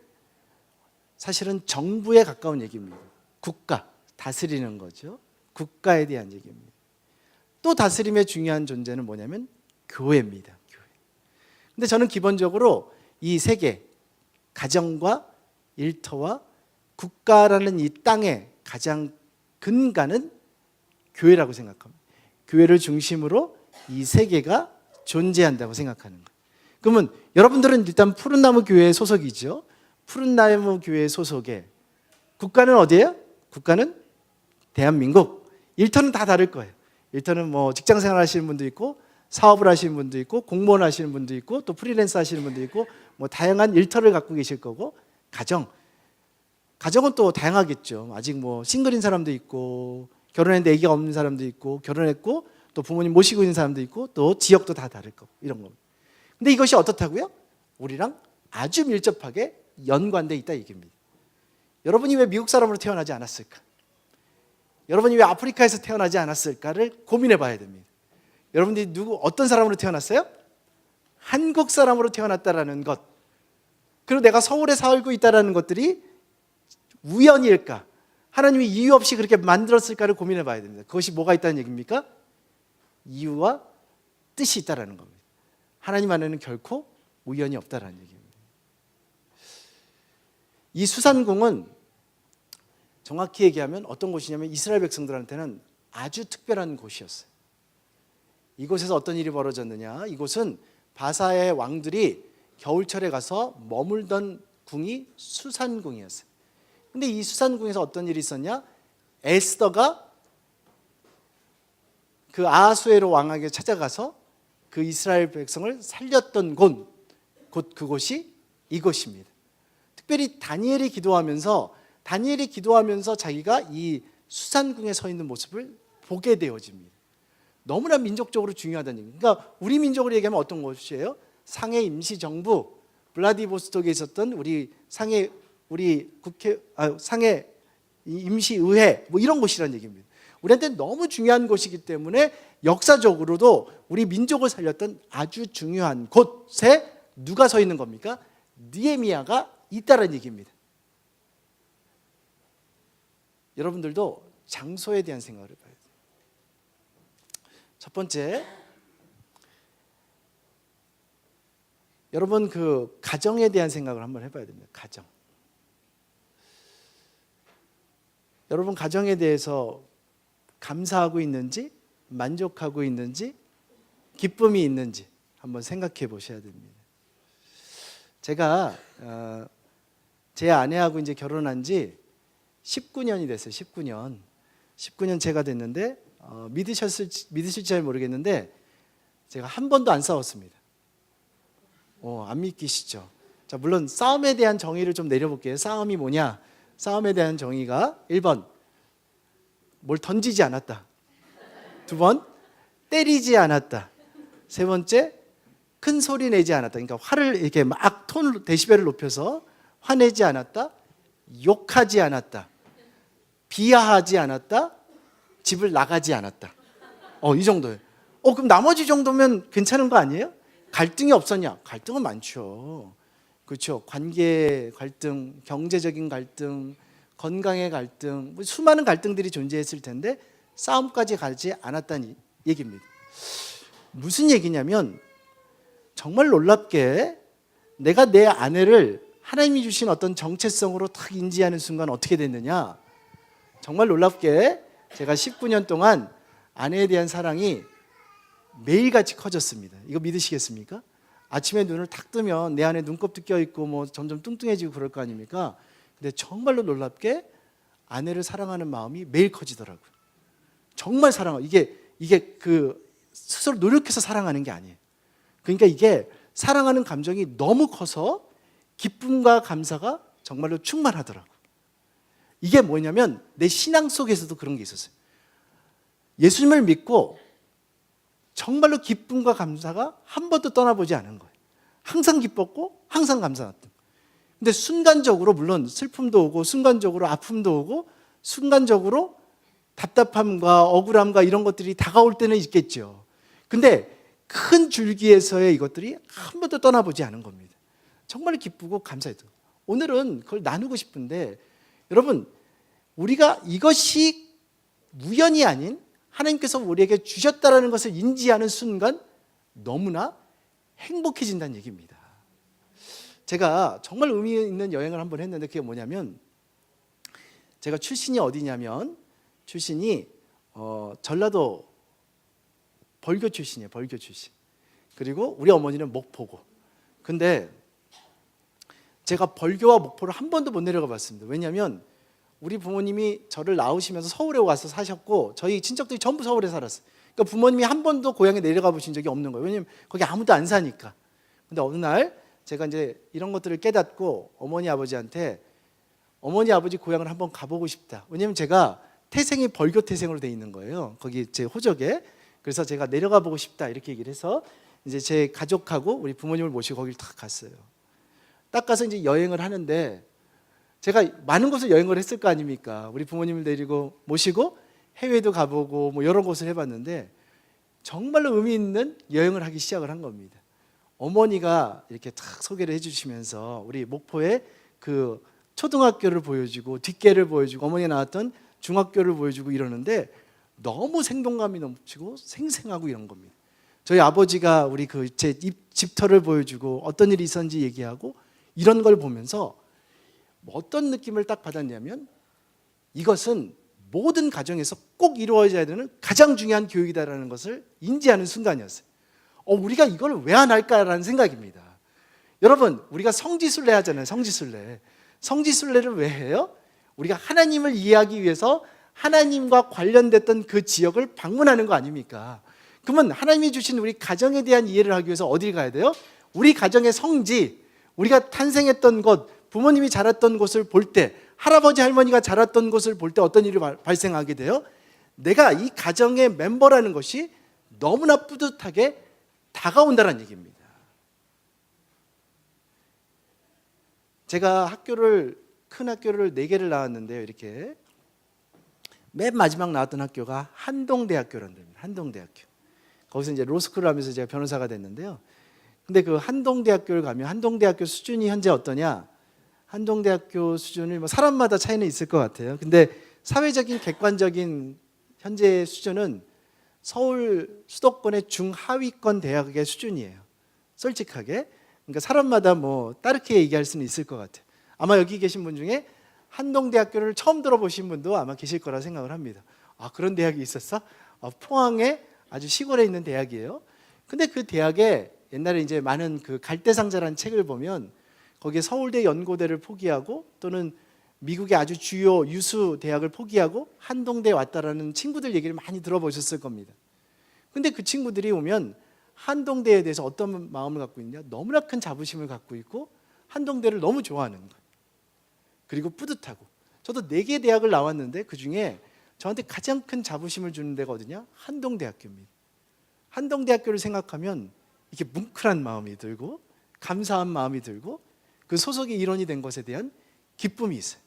[SPEAKER 1] 사실은 정부에 가까운 얘기입니다. 국가, 다스리는 거죠. 국가에 대한 얘기입니다. 또 다스림의 중요한 존재는 뭐냐면 교회입니다. 교회. 근데 저는 기본적으로 이 세 개, 가정과 일터와 국가라는 이 땅의 가장 근간은 교회라고 생각합니다. 교회를 중심으로 이 세 개가 존재한다고 생각하는 거예요. 그러면 여러분들은 일단 푸른나무 교회의 소속이죠. 푸른나무 교회 소속에 국가는 어디예요? 국가는 대한민국. 일터는 다 다를 거예요. 일터는 뭐 직장 생활 하시는 분도 있고 사업을 하시는 분도 있고 공무원 하시는 분도 있고 또 프리랜서 하시는 분도 있고 뭐 다양한 일터를 갖고 계실 거고 가정은 또 다양하겠죠. 아직 뭐 싱글인 사람도 있고 결혼했는데 아기가 없는 사람도 있고 결혼했고 또 부모님 모시고 있는 사람도 있고 또 지역도 다 다를 거고 이런 겁니다. 근데 이것이 어떻다고요? 우리랑 아주 밀접하게 연관되어 있다 얘기입니다. 여러분이 왜 미국 사람으로 태어나지 않았을까? 여러분이 왜 아프리카에서 태어나지 않았을까를 고민해 봐야 됩니다. 여러분들이 어떤 사람으로 태어났어요? 한국 사람으로 태어났다라는 것, 그리고 내가 서울에 살고 있다라는 것들이 우연일까? 하나님이 이유 없이 그렇게 만들었을까를 고민해 봐야 됩니다. 그것이 뭐가 있다는 얘기입니까? 이유와 뜻이 있다라는 겁니다. 하나님 안에는 결코 우연이 없다라는 얘기입니다. 이 수산궁은 정확히 얘기하면 어떤 곳이냐면 이스라엘 백성들한테는 아주 특별한 곳이었어요. 이곳에서 어떤 일이 벌어졌느냐? 이곳은 바사의 왕들이 겨울철에 가서 머물던 궁이 수산궁이었어요. 근데 이 수산궁에서 어떤 일이 있었냐? 에스더가 그 아하수에로 왕에게 찾아가서 그 이스라엘 백성을 살렸던 그곳이 이곳입니다. 특별히 다니엘이 기도하면서 자기가 이 수산궁에 서 있는 모습을 보게 되어집니다. 너무나 민족적으로 중요하다는 얘기입니다. 그러니까 우리 민족으로 얘기하면 어떤 곳이에요? 상해 임시정부 블라디보스톡에 있었던 상해 임시의회 뭐 이런 곳이라는 얘기입니다. 우리한테 너무 중요한 곳이기 때문에 역사적으로도 우리 민족을 살렸던 아주 중요한 곳에 누가 서 있는 겁니까? 느헤미야가 있다는 얘기입니다. 여러분들도 장소에 대한 생각을 해봐야 돼요. 첫 번째, 여러분 그 가정에 대한 생각을 한번 해봐야 됩니다. 가정. 여러분 가정에 대해서 감사하고 있는지, 만족하고 있는지, 기쁨이 있는지 한번 생각해 보셔야 됩니다. 제가 제 아내하고 이제 결혼한 지 19년이 됐어요. 19년 제가 됐는데 믿으실지 잘 모르겠는데 제가 한 번도 안 싸웠습니다. 안 믿기시죠? 자, 물론 싸움에 대한 정의를 좀 내려볼게요. 싸움이 뭐냐? 싸움에 대한 정의가 1번 뭘 던지지 않았다. 2번 때리지 않았다. 3번째 큰 소리 내지 않았다. 그러니까 화를 이렇게 막 데시벨을 높여서 화내지 않았다. 욕하지 않았다. 비하하지 않았다. 집을 나가지 않았다. 이 정도예요. 그럼 나머지 정도면 괜찮은 거 아니에요? 갈등이 없었냐? 갈등은 많죠. 그렇죠. 관계 갈등, 경제적인 갈등, 건강의 갈등, 수많은 갈등들이 존재했을 텐데 싸움까지 가지 않았다는 얘기입니다. 무슨 얘기냐면 정말 놀랍게 내가 내 아내를 하나님이 주신 어떤 정체성으로 탁 인지하는 순간 어떻게 됐느냐? 정말 놀랍게 제가 19년 동안 아내에 대한 사랑이 매일같이 커졌습니다. 이거 믿으시겠습니까? 아침에 눈을 탁 뜨면 내 안에 눈곱도 껴있고 뭐 점점 뚱뚱해지고 그럴 거 아닙니까? 근데 정말로 놀랍게 아내를 사랑하는 마음이 매일 커지더라고요. 정말 사랑하고 이게 그 스스로 노력해서 사랑하는 게 아니에요. 그러니까 이게 사랑하는 감정이 너무 커서 기쁨과 감사가 정말로 충만하더라고요. 이게 뭐냐면 내 신앙 속에서도 그런 게 있었어요. 예수님을 믿고 정말로 기쁨과 감사가 한 번도 떠나보지 않은 거예요. 항상 기뻤고 항상 감사했던. 근데 순간적으로 물론 슬픔도 오고 순간적으로 아픔도 오고 순간적으로 답답함과 억울함과 이런 것들이 다가올 때는 있겠죠. 근데 큰 줄기에서의 이것들이 한 번도 떠나보지 않은 겁니다. 정말 기쁘고 감사했던. 오늘은 그걸 나누고 싶은데 여러분 우리가 이것이 우연이 아닌 하나님께서 우리에게 주셨다라는 것을 인지하는 순간 너무나 행복해진다는 얘기입니다. 제가 정말 의미 있는 여행을 한번 했는데 그게 뭐냐면 제가 출신이 어디냐면 출신이 전라도 벌교 출신이에요. 벌교 출신. 그리고 우리 어머니는 목포고. 근데 제가 벌교와 목포를 한 번도 못 내려가 봤습니다. 왜냐하면 우리 부모님이 저를 낳으시면서 서울에 와서 사셨고 저희 친척들이 전부 서울에 살았어요. 그러니까 부모님이 한 번도 고향에 내려가 보신 적이 없는 거예요. 왜냐면 거기 아무도 안 사니까. 근데 어느 날 제가 이제 이런 것들을 깨닫고 어머니 아버지한테 어머니 아버지 고향을 한번 가보고 싶다. 왜냐면 제가 태생이 벌교 태생으로 돼 있는 거예요. 거기 제 호적에. 그래서 제가 내려가 보고 싶다 이렇게 얘기를 해서 이제 제 가족하고 우리 부모님을 모시고 거기를 딱 갔어요. 딱 가서 이제 여행을 하는데 제가 많은 곳을 여행을 했을 거 아닙니까? 우리 부모님을 데리고 모시고 해외도 가보고 뭐 여러 곳을 해봤는데 정말로 의미 있는 여행을 하기 시작을 한 겁니다. 어머니가 이렇게 탁 소개를 해주시면서 우리 목포의 그 초등학교를 보여주고 뒷계를 보여주고 어머니가 나왔던 중학교를 보여주고 이러는데 너무 생동감이 넘치고 생생하고 이런 겁니다. 저희 아버지가 우리 그 제 집터를 보여주고 어떤 일이 있었는지 얘기하고 이런 걸 보면서 어떤 느낌을 딱 받았냐면 이것은 모든 가정에서 꼭 이루어져야 되는 가장 중요한 교육이다라는 것을 인지하는 순간이었어요. 우리가 이걸 왜 안 할까라는 생각입니다. 여러분, 우리가 성지순례 하잖아요. 성지순례를 왜 해요? 우리가 하나님을 이해하기 위해서 하나님과 관련됐던 그 지역을 방문하는 거 아닙니까? 그러면 하나님이 주신 우리 가정에 대한 이해를 하기 위해서 어디를 가야 돼요? 우리 가정의 성지, 우리가 탄생했던 곳, 부모님이 자랐던 곳을 볼 때, 할아버지 할머니가 자랐던 곳을 볼 때 어떤 일이 발생하게 돼요? 내가 이 가정의 멤버라는 것이 너무나 뿌듯하게 다가온다는 얘기입니다. 제가 큰 학교를 4개를 나왔는데요. 이렇게 맨 마지막 나왔던 학교가 한동대학교라는 데입니다. 한동대학교. 거기서 이제 로스쿨을 하면서 제가 변호사가 됐는데요. 근데 그 한동대학교를 가면 한동대학교 수준이 현재 어떠냐? 한동대학교 수준이 뭐 사람마다 차이는 있을 것 같아요. 근데 사회적인 객관적인 현재 수준은 서울 수도권의 중하위권 대학의 수준이에요. 솔직하게. 그러니까 사람마다 뭐 다르게 얘기할 수는 있을 것 같아요. 아마 여기 계신 분 중에 한동대학교를 처음 들어보신 분도 아마 계실 거라 생각을 합니다. 그런 대학이 있었어? 포항에 아주 시골에 있는 대학이에요. 근데 그 대학에 옛날에 이제 많은 그 갈대상자라는 책을 보면 거기에 서울대 연고대를 포기하고 또는 미국의 아주 주요 유수 대학을 포기하고 한동대에 왔다라는 친구들 얘기를 많이 들어보셨을 겁니다. 근데 그 친구들이 오면 한동대에 대해서 어떤 마음을 갖고 있냐? 너무나 큰 자부심을 갖고 있고 한동대를 너무 좋아하는 거예요. 그리고 뿌듯하고. 저도 4개 대학을 나왔는데 그중에 저한테 가장 큰 자부심을 주는 데가 어디냐? 한동대학교입니다. 한동대학교를 생각하면 이렇게 뭉클한 마음이 들고 감사한 마음이 들고 그 소속의 일원이 된 것에 대한 기쁨이 있어요.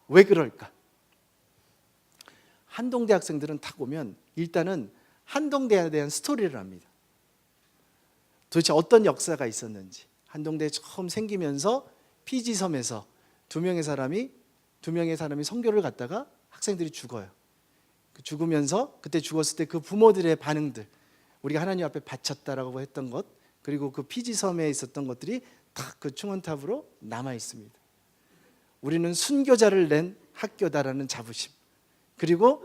[SPEAKER 1] 왜 그럴까? 한동대 학생들은 딱 오면 일단은 한동대에 대한 스토리를 합니다. 도대체 어떤 역사가 있었는지. 한동대 처음 생기면서 피지섬에서 두 명의 사람이 선교를 갔다가 학생들이 죽어요. 죽으면서 그때 죽었을 때 그 부모들의 반응들, 우리가 하나님 앞에 바쳤다라고 했던 것, 그리고 그 피지섬에 있었던 것들이 다 그 충원탑으로 남아 있습니다. 우리는 순교자를 낸 학교다라는 자부심. 그리고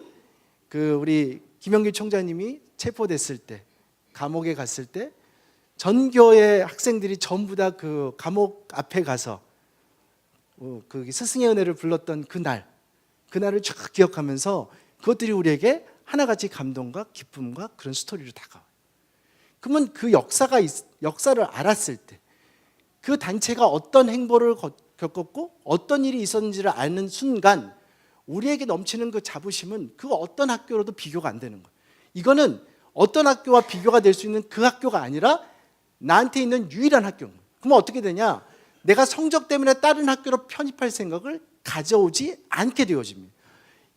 [SPEAKER 1] 그 우리 김영길 총장님이 체포됐을 때, 감옥에 갔을 때 전교의 학생들이 전부 다 그 감옥 앞에 가서 그 스승의 은혜를 불렀던 그날을 쭉 기억하면서 그것들이 우리에게 하나같이 감동과 기쁨과 그런 스토리로 다가와요. 그러면 그 역사를 알았을 때 그 단체가 어떤 행보를 겪었고 어떤 일이 있었는지를 아는 순간 우리에게 넘치는 그 자부심은 그 어떤 학교로도 비교가 안 되는 거예요. 이거는 어떤 학교와 비교가 될 수 있는 그 학교가 아니라 나한테 있는 유일한 학교인 거예요. 그러면 어떻게 되냐? 내가 성적 때문에 다른 학교로 편입할 생각을 가져오지 않게 되어집니다.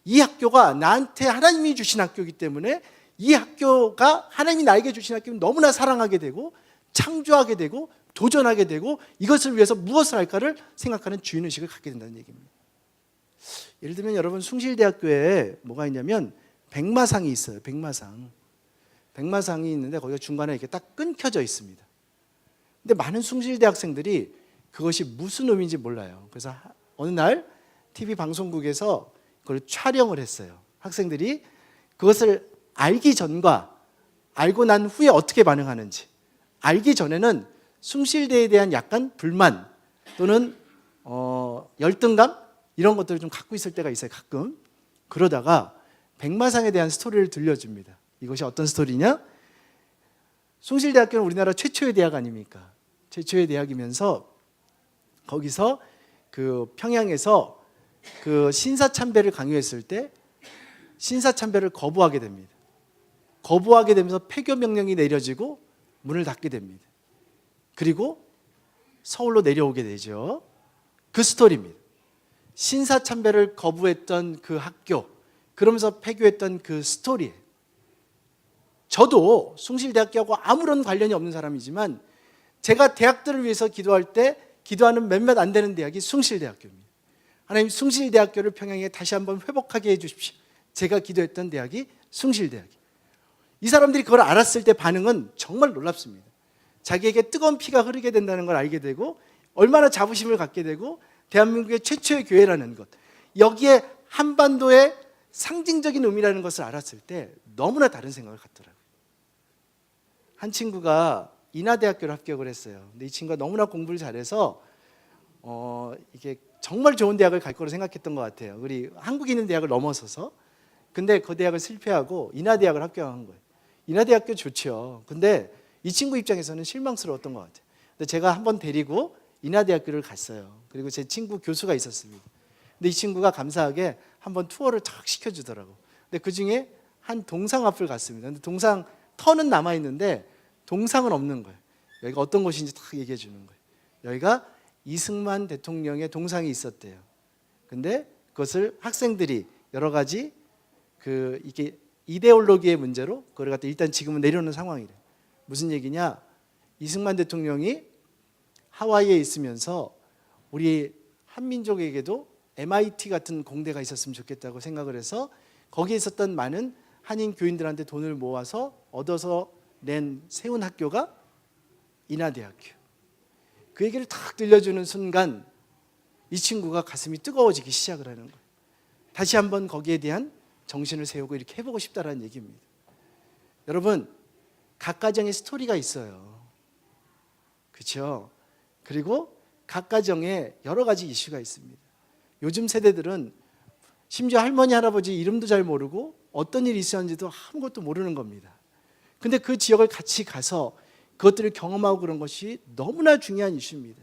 [SPEAKER 1] 이 학교가 나한테 하나님이 주신 학교이기 때문에 이 학교가 하나님이 나에게 주신 학교를 너무나 사랑하게 되고 창조하게 되고 도전하게 되고 이것을 위해서 무엇을 할까를 생각하는 주인의식을 갖게 된다는 얘기입니다. 예를 들면 여러분 숭실대학교에 뭐가 있냐면 백마상이 있어요. 백마상이 있는데 거기가 중간에 이렇게 딱 끊겨져 있습니다. 근데 많은 숭실대 학생들이 그것이 무슨 의미인지 몰라요. 그래서 어느 날 TV 방송국에서 그걸 촬영을 했어요. 학생들이 그것을 알기 전과 알고 난 후에 어떻게 반응하는지. 알기 전에는 숭실대에 대한 약간 불만 또는 열등감 이런 것들을 좀 갖고 있을 때가 있어요. 가끔. 그러다가 백마상에 대한 스토리를 들려줍니다. 이것이 어떤 스토리냐? 숭실대학교는 우리나라 최초의 대학 아닙니까? 최초의 대학이면서 거기서 그 평양에서 그 신사참배를 강요했을 때 신사참배를 거부하게 됩니다. 거부하게 되면서 폐교 명령이 내려지고 문을 닫게 됩니다. 그리고 서울로 내려오게 되죠. 그 스토리입니다. 신사참배를 거부했던 그 학교, 그러면서 폐교했던 그 스토리예요. 저도 숭실대학교하고 아무런 관련이 없는 사람이지만 제가 대학들을 위해서 기도할 때 기도하는 몇몇 안 되는 대학이 숭실대학교입니다. 하나님, 숭실대학교를 평양에 다시 한번 회복하게 해주십시오. 제가 기도했던 대학이 숭실대학이에요. 이 사람들이 그걸 알았을 때 반응은 정말 놀랍습니다. 자기에게 뜨거운 피가 흐르게 된다는 걸 알게 되고 얼마나 자부심을 갖게 되고 대한민국의 최초의 교회라는 것, 여기에 한반도의 상징적인 의미라는 것을 알았을 때 너무나 다른 생각을 갖더라고요. 한 친구가 인하대학교를 합격을 했어요. 근데 이 친구가 너무나 공부를 잘해서 이게 정말 좋은 대학을 갈 거로 생각했던 것 같아요. 우리 한국에 있는 대학을 넘어서서. 근데 그 대학을 실패하고 인하대학을 합격한 거예요. 인하대학교 좋죠. 근데 이 친구 입장에서는 실망스러웠던 것 같아요. 근데 제가 한번 데리고 인하대학교를 갔어요. 그리고 제 친구 교수가 있었습니다. 근데 이 친구가 감사하게 한번 투어를 탁 시켜주더라고. 근데 그 중에 한 동상 앞을 갔습니다. 근데 동상 터는 남아 있는데 동상은 없는 거예요. 여기가 어떤 곳인지 딱 얘기해 주는 거예요. 여기가 이승만 대통령의 동상이 있었대요. 근데 그것을 학생들이 여러 가지 이게 이데올로기의 문제로 그걸 갖다 일단 지금은 내려놓는 상황이래요. 무슨 얘기냐? 이승만 대통령이 하와이에 있으면서 우리 한민족에게도 MIT 같은 공대가 있었으면 좋겠다고 생각을 해서 거기에 있었던 많은 한인 교인들한테 돈을 모아서 얻어서 세운 학교가 인하대학교. 그 얘기를 탁 들려주는 순간 이 친구가 가슴이 뜨거워지기 시작을 하는 거예요. 다시 한번 거기에 대한 정신을 세우고 이렇게 해보고 싶다는 얘기입니다. 여러분, 각 가정에 스토리가 있어요. 그렇죠? 그리고 각 가정에 여러 가지 이슈가 있습니다. 요즘 세대들은 심지어 할머니, 할아버지 이름도 잘 모르고 어떤 일이 있었는지도 아무것도 모르는 겁니다. 근데 그 지역을 같이 가서 그것들을 경험하고 그런 것이 너무나 중요한 이슈입니다.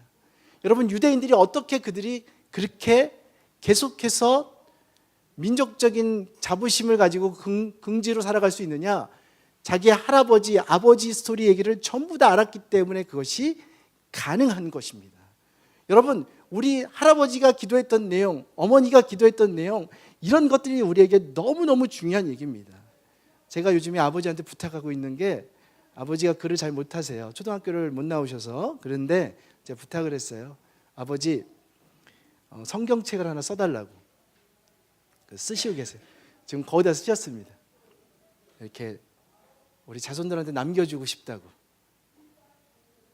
[SPEAKER 1] 여러분, 유대인들이 어떻게 그들이 그렇게 계속해서 민족적인 자부심을 가지고 긍지로 살아갈 수 있느냐? 자기의 할아버지, 아버지 스토리 얘기를 전부 다 알았기 때문에 그것이 가능한 것입니다. 여러분, 우리 할아버지가 기도했던 내용, 어머니가 기도했던 내용, 이런 것들이 우리에게 너무너무 중요한 얘기입니다. 제가 요즘에 아버지한테 부탁하고 있는 게, 아버지가 글을 잘 못하세요. 초등학교를 못 나오셔서. 그런데 제가 부탁을 했어요. 아버지, 성경책을 하나 써달라고. 쓰시고 계세요. 지금 거의 다 쓰셨습니다. 이렇게 우리 자손들한테 남겨주고 싶다고.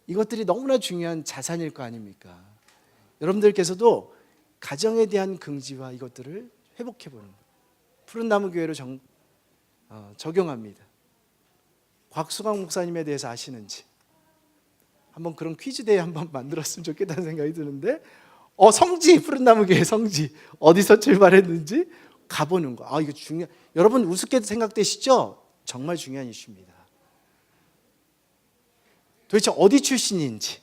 [SPEAKER 1] 이것들이 너무나 중요한 자산일 거 아닙니까? 여러분들께서도 가정에 대한 긍지와 이것들을 회복해보는 거예요. 푸른나무 교회로 적용합니다. 곽수광 목사님에 대해서 아시는지 한번 그런 퀴즈 대회 한번 만들었으면 좋겠다는 생각이 드는데, 성지, 푸른나무 교회 성지 어디서 출발했는지 가보는 거. 이거 여러분 우습게 생각되시죠? 정말 중요한 이슈입니다. 도대체 어디 출신인지,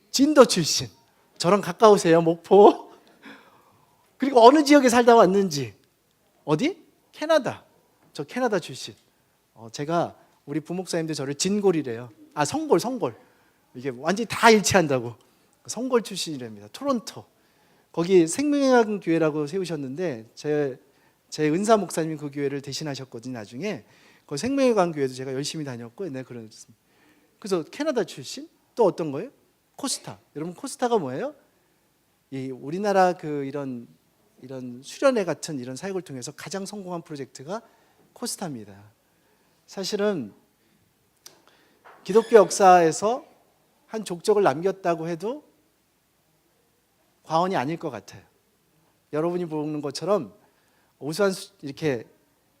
[SPEAKER 1] 진도 출신, 저랑 가까우세요, 목포? 그리고 어느 지역에 살다 왔는지, 어디? 캐나다. 저 캐나다 출신. 제가 우리 부목사님들 저를 진골이래요. 성골. 이게 완전히 다 일치한다고. 성골 출신이랍니다. 토론토. 거기 생명의 교회라고 세우셨는데 제 은사 목사님이 그 교회를 대신하셨거든요. 나중에 그 생명의 교회도 제가 열심히 다녔고 옛날에 그랬습니다. 그래서 캐나다 출신? 또 어떤 거예요? 코스타. 여러분, 코스타가 뭐예요? 우리나라 이런 수련회 같은 이런 사역을 통해서 가장 성공한 프로젝트가 코스타입니다. 사실은 기독교 역사에서 한 족적을 남겼다고 해도 과언이 아닐 것 같아요. 여러분이 보는 것처럼 우수한 이렇게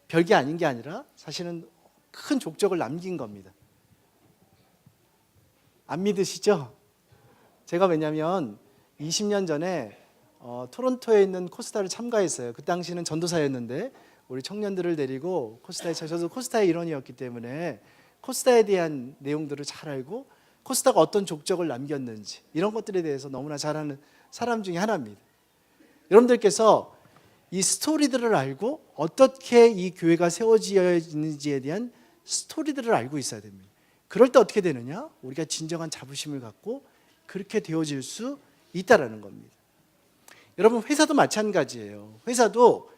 [SPEAKER 1] 별게 아닌 게 아니라 사실은 큰 족적을 남긴 겁니다. 안 믿으시죠? 제가 왜냐하면 20년 전에 토론토에 있는 코스타를 참가했어요. 그 당시는 전도사였는데 우리 청년들을 데리고 코스타에 저도 코스타의 일원이었기 때문에 코스타에 대한 내용들을 잘 알고 코스타가 어떤 족적을 남겼는지 이런 것들에 대해서 너무나 잘 아는 사람 중에 하나입니다. 여러분들께서 이 스토리들을 알고 어떻게 이 교회가 세워지어 있는지에 대한 스토리들을 알고 있어야 됩니다. 그럴 때 어떻게 되느냐? 우리가 진정한 자부심을 갖고 그렇게 되어질 수 있다라는 겁니다. 여러분, 회사도 마찬가지예요. 회사도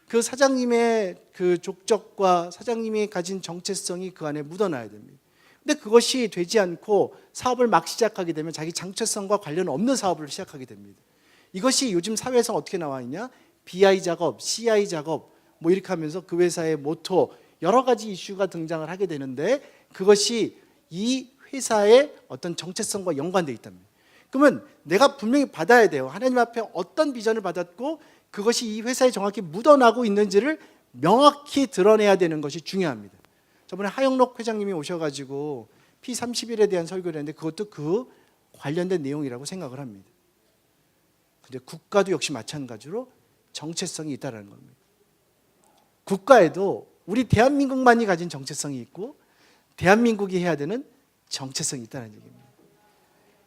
[SPEAKER 1] 그 사장님의 그 족적과 사장님이 가진 정체성이 그 안에 묻어나야 됩니다. 근데 그것이 되지 않고 사업을 막 시작하게 되면 자기 정체성과 관련 없는 사업을 시작하게 됩니다. 이것이 요즘 사회에서 어떻게 나와 있냐? BI 작업, CI 작업 뭐 이렇게 하면서 그 회사의 모토 여러 가지 이슈가 등장을 하게 되는데 그것이 이 회사의 어떤 정체성과 연관되어 있답니다. 그러면 내가 분명히 받아야 돼요. 하나님 앞에 어떤 비전을 받았고 그것이 이 회사에 정확히 묻어나고 있는지를 명확히 드러내야 되는 것이 중요합니다. 저번에 하영록 회장님이 오셔가지고 P31에 대한 설교를 했는데 그것도 그 관련된 내용이라고 생각을 합니다. 근데 국가도 역시 마찬가지로 정체성이 있다는 겁니다. 국가에도 우리 대한민국만이 가진 정체성이 있고 대한민국이 해야 되는 정체성이 있다는 얘기입니다.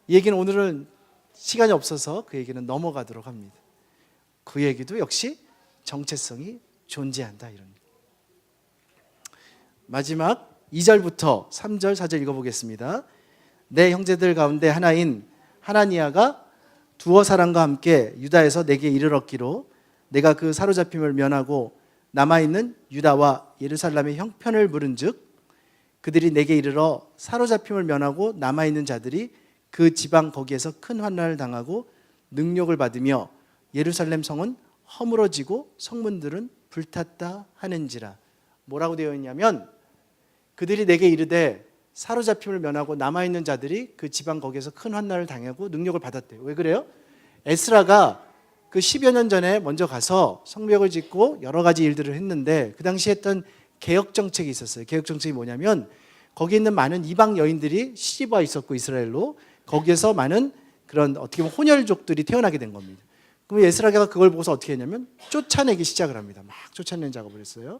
[SPEAKER 1] 이 얘기는 오늘은 시간이 없어서 그 얘기는 넘어가도록 합니다. 그 얘기도 역시 정체성이 존재한다 이런 얘기. 마지막 2절부터 3절 4절 읽어보겠습니다. 내 형제들 가운데 하나인 하나니아가 두어 사람과 함께 유다에서 내게 이르렀기로 내가 그 사로잡힘을 면하고 남아있는 유다와 예루살렘의 형편을 물은즉 그들이 내게 이르러 사로잡힘을 면하고 남아있는 자들이 그 지방 거기에서 큰 환난을 당하고 능욕을 받으며 예루살렘 성은 허물어지고 성문들은 불탔다 하는지라. 뭐라고 되어 있냐면 그들이 내게 이르되 사로잡힘을 면하고 남아있는 자들이 그 지방 거기에서 큰 환난을 당하고 능욕을 받았대요. 왜 그래요? 에스라가 그 10여 년 전에 먼저 가서 성벽을 짓고 여러 가지 일들을 했는데 그 당시 했던 개혁 정책이 있었어요. 개혁 정책이 뭐냐면 거기 있는 많은 이방 여인들이 시집와 있었고 이스라엘로 거기에서 많은 그런 어떻게 보면 혼혈족들이 태어나게 된 겁니다. 그럼 에스라가 그걸 보고서 어떻게 했냐면 쫓아내기 시작을 합니다. 막 쫓아내는 작업을 했어요.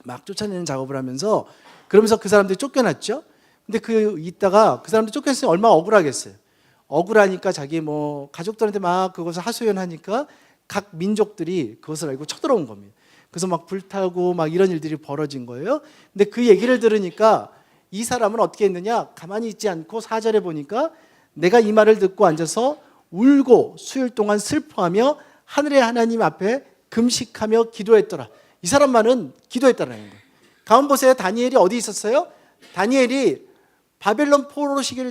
[SPEAKER 1] 막 쫓아내는 작업을 하면서 그러면서 그 사람들이 쫓겨났죠. 근데 이따가 그 사람들이 쫓겨났으니 얼마나 억울하겠어요. 억울하니까 자기 뭐 가족들한테 막 그것을 하소연하니까 각 민족들이 그것을 알고 쳐들어온 겁니다. 그래서 막 불타고 막 이런 일들이 벌어진 거예요. 근데 그 얘기를 들으니까 이 사람은 어떻게 했느냐? 가만히 있지 않고 4절에 보니까 내가 이 말을 듣고 앉아서 울고 수일 동안 슬퍼하며 하늘의 하나님 앞에 금식하며 기도했더라. 이 사람만은 기도했다는 거예요. 가만 보세요. 다니엘이 어디 있었어요? 다니엘이 바벨론 포로 시기를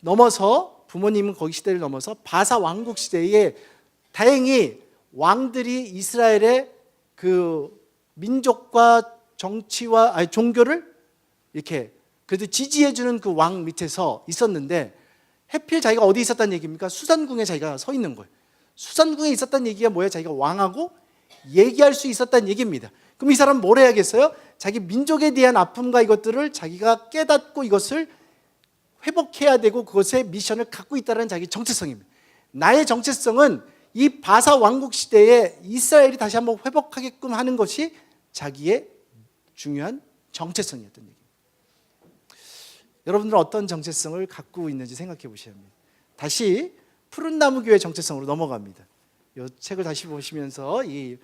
[SPEAKER 1] 넘어서 부모님은 거기 시대를 넘어서 바사 왕국 시대에 다행히 왕들이 이스라엘의 그 민족과 정치와 종교를 이렇게 그래도 지지해주는 그 왕 밑에서 있었는데 해필 자기가 어디 있었다는 얘기입니까? 수산궁에 자기가 서 있는 거예요. 수산궁에 있었다는 얘기가 뭐예요? 자기가 왕하고 얘기할 수 있었다는 얘기입니다. 그럼 이 사람은 뭘 해야겠어요? 자기 민족에 대한 아픔과 이것들을 자기가 깨닫고 이것을 회복해야 되고 그것의 미션을 갖고 있다는 자기 정체성입니다. 나의 정체성은 이 바사 왕국 시대에 이스라엘이 다시 한번 회복하게끔 하는 것이 자기의 중요한 정체성이었던 얘기입니다. 여러분들은 어떤 정체성을 갖고 있는지 생각해 보셔야 합니다. 다시 푸른나무 교회 정체성으로 넘어갑니다. 이 책을 다시 보시면서 이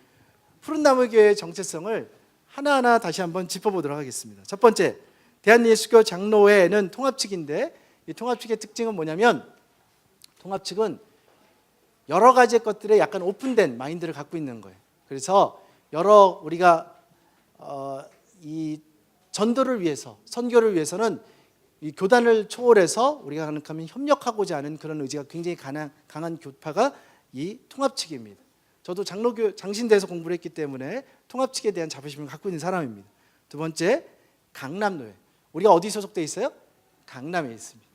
[SPEAKER 1] 푸른나무 교회의 정체성을 하나하나 다시 한번 짚어보도록 하겠습니다. 첫 번째, 대한예수교 장로회는 통합측인데 이 통합측의 특징은 뭐냐면 통합측은 여러 가지 것들에 약간 오픈된 마인드를 갖고 있는 거예요. 그래서 우리가 이 전도를 위해서 선교를 위해서는 이 교단을 초월해서 우리가 하면 협력하고자 하는 그런 의지가 굉장히 강한 교파가 이 통합측입니다. 저도 장신대에서 공부를 했기 때문에 통합측에 대한 자부심을 갖고 있는 사람입니다. 두 번째, 강남노회. 우리가 어디 소속돼 있어요? 강남에 있습니다.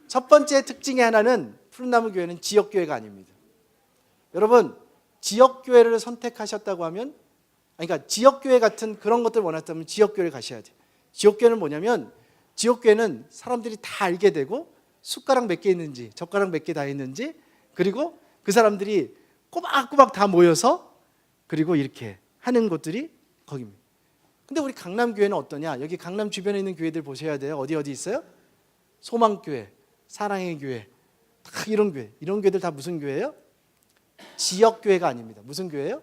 [SPEAKER 1] 첫 번째 특징의 하나는 푸른나무 교회는 지역교회가 아닙니다. 여러분, 지역교회를 선택하셨다고 하면 그러니까 지역교회 같은 그런 것들 원했다면 지역교회를 가셔야 돼요. 지역교회는 뭐냐면 지역교회는 사람들이 다 알게 되고 숟가락 몇 개 있는지 젓가락 몇 개 다 있는지 그리고 그 사람들이 꼬박꼬박 다 모여서 그리고 이렇게 하는 곳들이 거기입니다. 근데 우리 강남교회는 어떠냐? 여기 강남 주변에 있는 교회들 보셔야 돼요. 어디 있어요? 소망교회, 사랑의 교회, 다 이런 교회. 이런 교회들 다 무슨 교회예요? 지역교회가 아닙니다. 무슨 교회예요?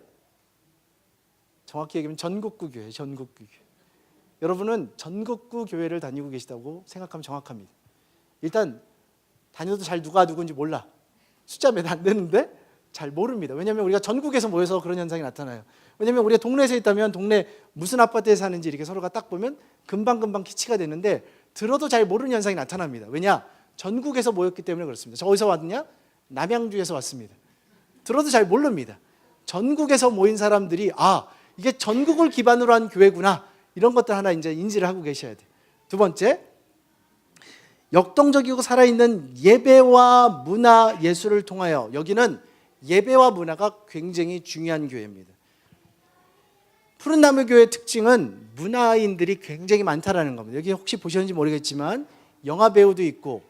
[SPEAKER 1] 정확히 얘기하면 전국구 교회, 전국구 교회. 여러분은 전국구 교회를 다니고 계시다고 생각하면 정확합니다. 일단 다녀도 잘 누가 누군지 몰라. 숫자 몇 안 되는데 잘 모릅니다. 왜냐하면 우리가 전국에서 모여서 그런 현상이 나타나요. 왜냐하면 우리가 동네에서 있다면 동네 무슨 아파트에 사는지 이렇게 서로가 딱 보면 금방금방 키치가 되는데 들어도 잘 모르는 현상이 나타납니다. 왜냐? 전국에서 모였기 때문에 그렇습니다. 저 어디서 왔느냐? 남양주에서 왔습니다. 들어도 잘 모릅니다. 전국에서 모인 사람들이 이게 전국을 기반으로 한 교회구나. 이런 것들 하나 이제 인지를 하고 계셔야 돼요. 두 번째, 역동적이고 살아있는 예배와 문화 예술을 통하여, 여기는 예배와 문화가 굉장히 중요한 교회입니다. 푸른나무 교회의 특징은 문화인들이 굉장히 많다라는 겁니다. 여기 혹시 보셨는지 모르겠지만 영화 배우도 있고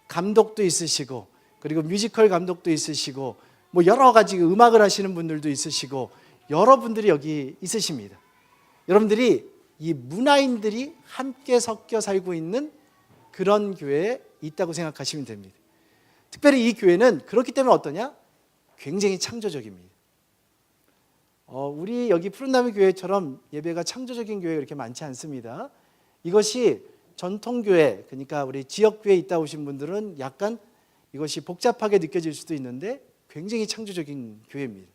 [SPEAKER 1] 감독도 있으시고 그리고 뮤지컬 감독도 있으시고 뭐 여러 가지 음악을 하시는 분들도 있으시고 여러분들이 여기 있으십니다. 여러분들이 이 문화인들이 함께 섞여 살고 있는 그런 교회에 있다고 생각하시면 됩니다. 특별히 이 교회는 그렇기 때문에 어떠냐? 굉장히 창조적입니다. 우리 여기 푸른나무 교회처럼 예배가 창조적인 교회가 이렇게 많지 않습니다. 이것이 전통교회, 그러니까 우리 지역교회에 있다 오신 분들은 약간 이것이 복잡하게 느껴질 수도 있는데 굉장히 창조적인 교회입니다.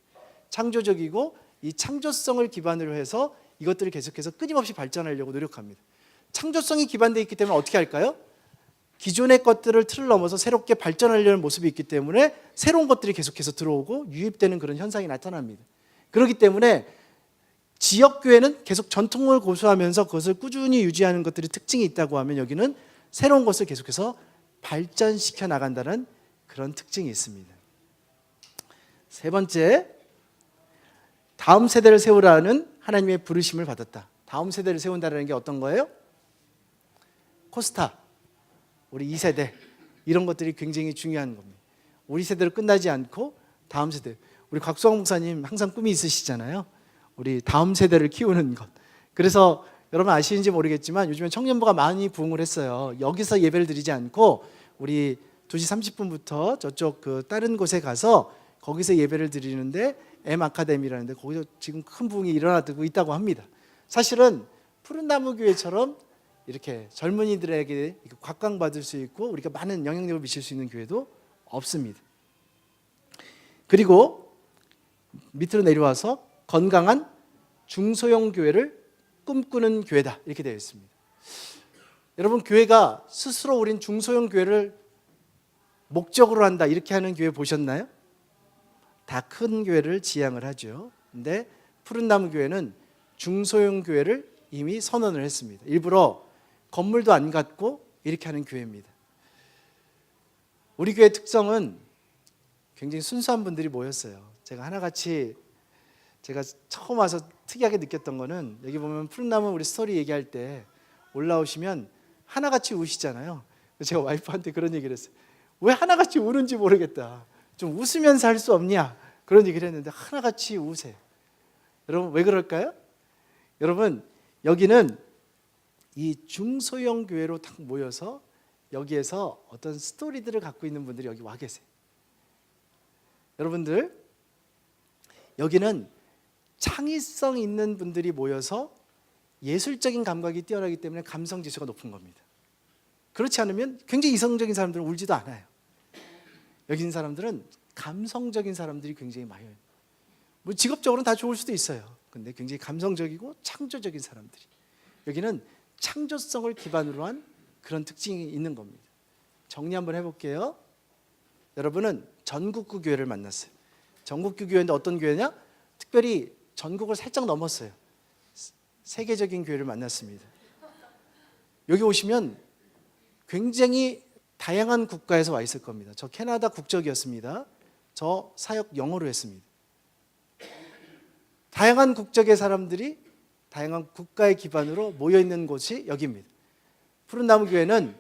[SPEAKER 1] 창조적이고 이 창조성을 기반으로 해서 이것들을 계속해서 끊임없이 발전하려고 노력합니다. 창조성이 기반되어 있기 때문에 어떻게 할까요? 기존의 것들을 틀을 넘어서 새롭게 발전하려는 모습이 있기 때문에 새로운 것들이 계속해서 들어오고 유입되는 그런 현상이 나타납니다. 그렇기 때문에 지역교회는 계속 전통을 고수하면서 그것을 꾸준히 유지하는 것들이 특징이 있다고 하면 여기는 새로운 것을 계속해서 발전시켜 나간다는 그런 특징이 있습니다. 세 번째, 다음 세대를 세우라는 하나님의 부르심을 받았다. 다음 세대를 세운다는 게 어떤 거예요? 코스타, 우리 2세대 이런 것들이 굉장히 중요한 겁니다. 우리 세대로 끝나지 않고 다음 세대, 우리 곽수홍 목사님 항상 꿈이 있으시잖아요. 우리 다음 세대를 키우는 것. 그래서 여러분 아시는지 모르겠지만 요즘에 청년부가 많이 부흥을 했어요. 여기서 예배를 드리지 않고 우리 2시 30분부터 저쪽 다른 곳에 가서 거기서 예배를 드리는데 M 아카데미라는데 거기서 지금 큰 부흥이 일어나고 있다고 합니다. 사실은 푸른나무 교회처럼 이렇게 젊은이들에게 각광받을 수 있고 우리가 많은 영향력을 미칠 수 있는 교회도 없습니다. 그리고 밑으로 내려와서 건강한 중소형 교회를 꿈꾸는 교회다 이렇게 되어 있습니다. 여러분 교회가 스스로 우린 중소형 교회를 목적으로 한다 이렇게 하는 교회 보셨나요? 다 큰 교회를 지향을 하죠. 근데 푸른나무 교회는 중소형 교회를 이미 선언을 했습니다. 일부러 건물도 안 갖고 이렇게 하는 교회입니다. 우리 교회 특성은 굉장히 순수한 분들이 모였어요. 제가 하나같이 제가 처음 와서 특이하게 느꼈던 거는 여기 보면 푸른나무 우리 스토리 얘기할 때 올라오시면 하나같이 우시잖아요. 제가 와이프한테 그런 얘기를 했어요. 왜 하나같이 우는지 모르겠다. 좀 웃으면서 할 수 없냐? 그런 얘기를 했는데 하나같이 우세요. 여러분 왜 그럴까요? 여러분 여기는 이 중소형 교회로 딱 모여서 여기에서 어떤 스토리들을 갖고 있는 분들이 여기 와 계세요. 여러분들 여기는 창의성 있는 분들이 모여서 예술적인 감각이 뛰어나기 때문에 감성 지수가 높은 겁니다. 그렇지 않으면 굉장히 이성적인 사람들은 울지도 않아요. 여기 있는 사람들은 감성적인 사람들이 굉장히 많아요. 뭐 직업적으로는 다 좋을 수도 있어요. 근데 굉장히 감성적이고 창조적인 사람들이 여기는 창조성을 기반으로 한 그런 특징이 있는 겁니다. 정리 한번 해볼게요. 여러분은 전국구 교회를 만났어요. 전국구 교회인데 어떤 교회냐? 특별히 전국을 살짝 넘었어요. 세계적인 교회를 만났습니다. 여기 오시면 굉장히 다양한 국가에서 와 있을 겁니다. 저 캐나다 국적이었습니다. 저 사역 영어로 했습니다. 다양한 국적의 사람들이 다양한 국가의 기반으로 모여있는 곳이 여기입니다. 푸른나무 교회는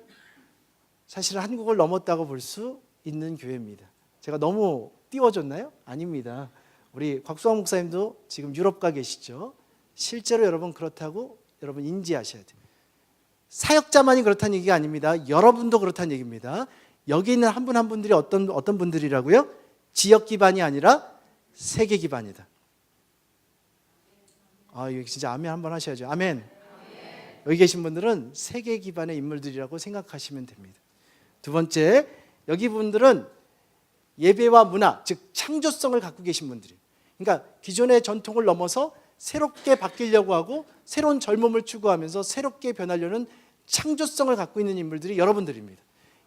[SPEAKER 1] 사실은 한국을 넘었다고 볼 수 있는 교회입니다. 제가 너무 띄워줬나요? 아닙니다. 우리 곽수환 목사님도 지금 유럽 가 계시죠. 실제로 여러분 그렇다고 여러분 인지하셔야 돼요. 사역자만이 그렇다는 얘기가 아닙니다. 여러분도 그렇다는 얘기입니다. 여기 있는 한 분 한 분들이 어떤 분들이라고요? 지역 기반이 아니라 세계 기반이다. 이거 진짜 아멘 한번 하셔야죠. 아멘. 여기 계신 분들은 세계 기반의 인물들이라고 생각하시면 됩니다. 두 번째, 여기 분들은 예배와 문화, 즉 창조성을 갖고 계신 분들이에요. 그러니까 기존의 전통을 넘어서 새롭게 바뀌려고 하고 새로운 젊음을 추구하면서 새롭게 변하려는 창조성을 갖고 있는 인물들이 여러분들입니다.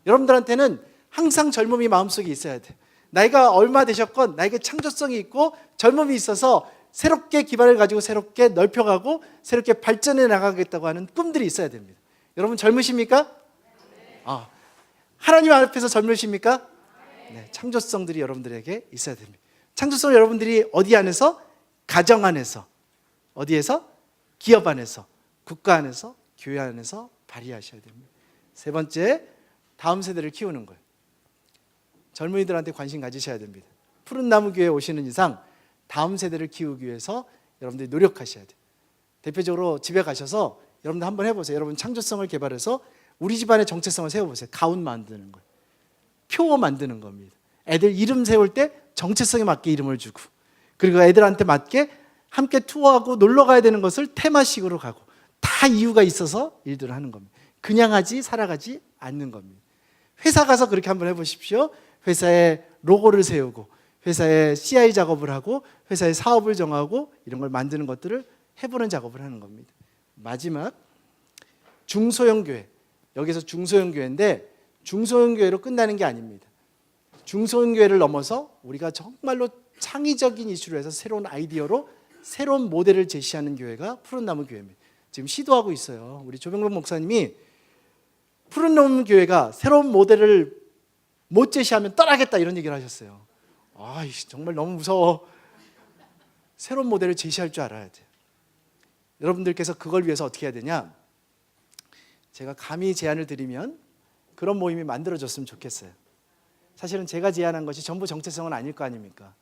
[SPEAKER 1] 여러분들한테는 항상 젊음이 마음속에 있어야 돼. 나이가 얼마 되셨건 나에게 창조성이 있고 젊음이 있어서 새롭게 기반을 가지고 새롭게 넓혀가고 새롭게 발전해 나가겠다고 하는 꿈들이 있어야 됩니다. 여러분 젊으십니까? 하나님 앞에서 젊으십니까? 네, 창조성들이 여러분들에게 있어야 됩니다. 창조성을 여러분들이 어디 안에서? 가정 안에서. 어디에서? 기업 안에서, 국가 안에서, 교회 안에서 발휘하셔야 됩니다. 세 번째, 다음 세대를 키우는 거예요. 젊은이들한테 관심 가지셔야 됩니다. 푸른 나무 교회에 오시는 이상 다음 세대를 키우기 위해서 여러분들이 노력하셔야 돼요. 대표적으로 집에 가셔서 여러분들 한번 해보세요. 여러분 창조성을 개발해서 우리 집안의 정체성을 세워보세요. 가운 만드는 거예요. 표 만드는 겁니다. 애들 이름 세울 때 정체성에 맞게 이름을 주고, 그리고 애들한테 맞게 함께 투어하고 놀러 가야 되는 것을 테마식으로 가고, 다 이유가 있어서 일들을 하는 겁니다. 그냥 하지 살아가지 않는 겁니다. 회사 가서 그렇게 한번 해보십시오. 회사에 로고를 세우고 회사에 CI 작업을 하고 회사의 사업을 정하고 이런 걸 만드는 것들을 해보는 작업을 하는 겁니다. 마지막, 중소형 교회. 여기서 중소형 교회인데 중소형 교회로 끝나는 게 아닙니다. 중소형 교회를 넘어서 우리가 정말로 창의적인 이슈로 해서 새로운 아이디어로 새로운 모델을 제시하는 교회가 푸른나무 교회입니다. 지금 시도하고 있어요. 우리 조병범 목사님이 푸른나무 교회가 새로운 모델을 못 제시하면 떠나겠다 이런 얘기를 하셨어요. 정말 너무 무서워. 새로운 모델을 제시할 줄 알아야 돼요. 여러분들께서 그걸 위해서 어떻게 해야 되냐? 제가 감히 제안을 드리면 그런 모임이 만들어졌으면 좋겠어요. 사실은 제가 제안한 것이 전부 정체성은 아닐 거 아닙니까?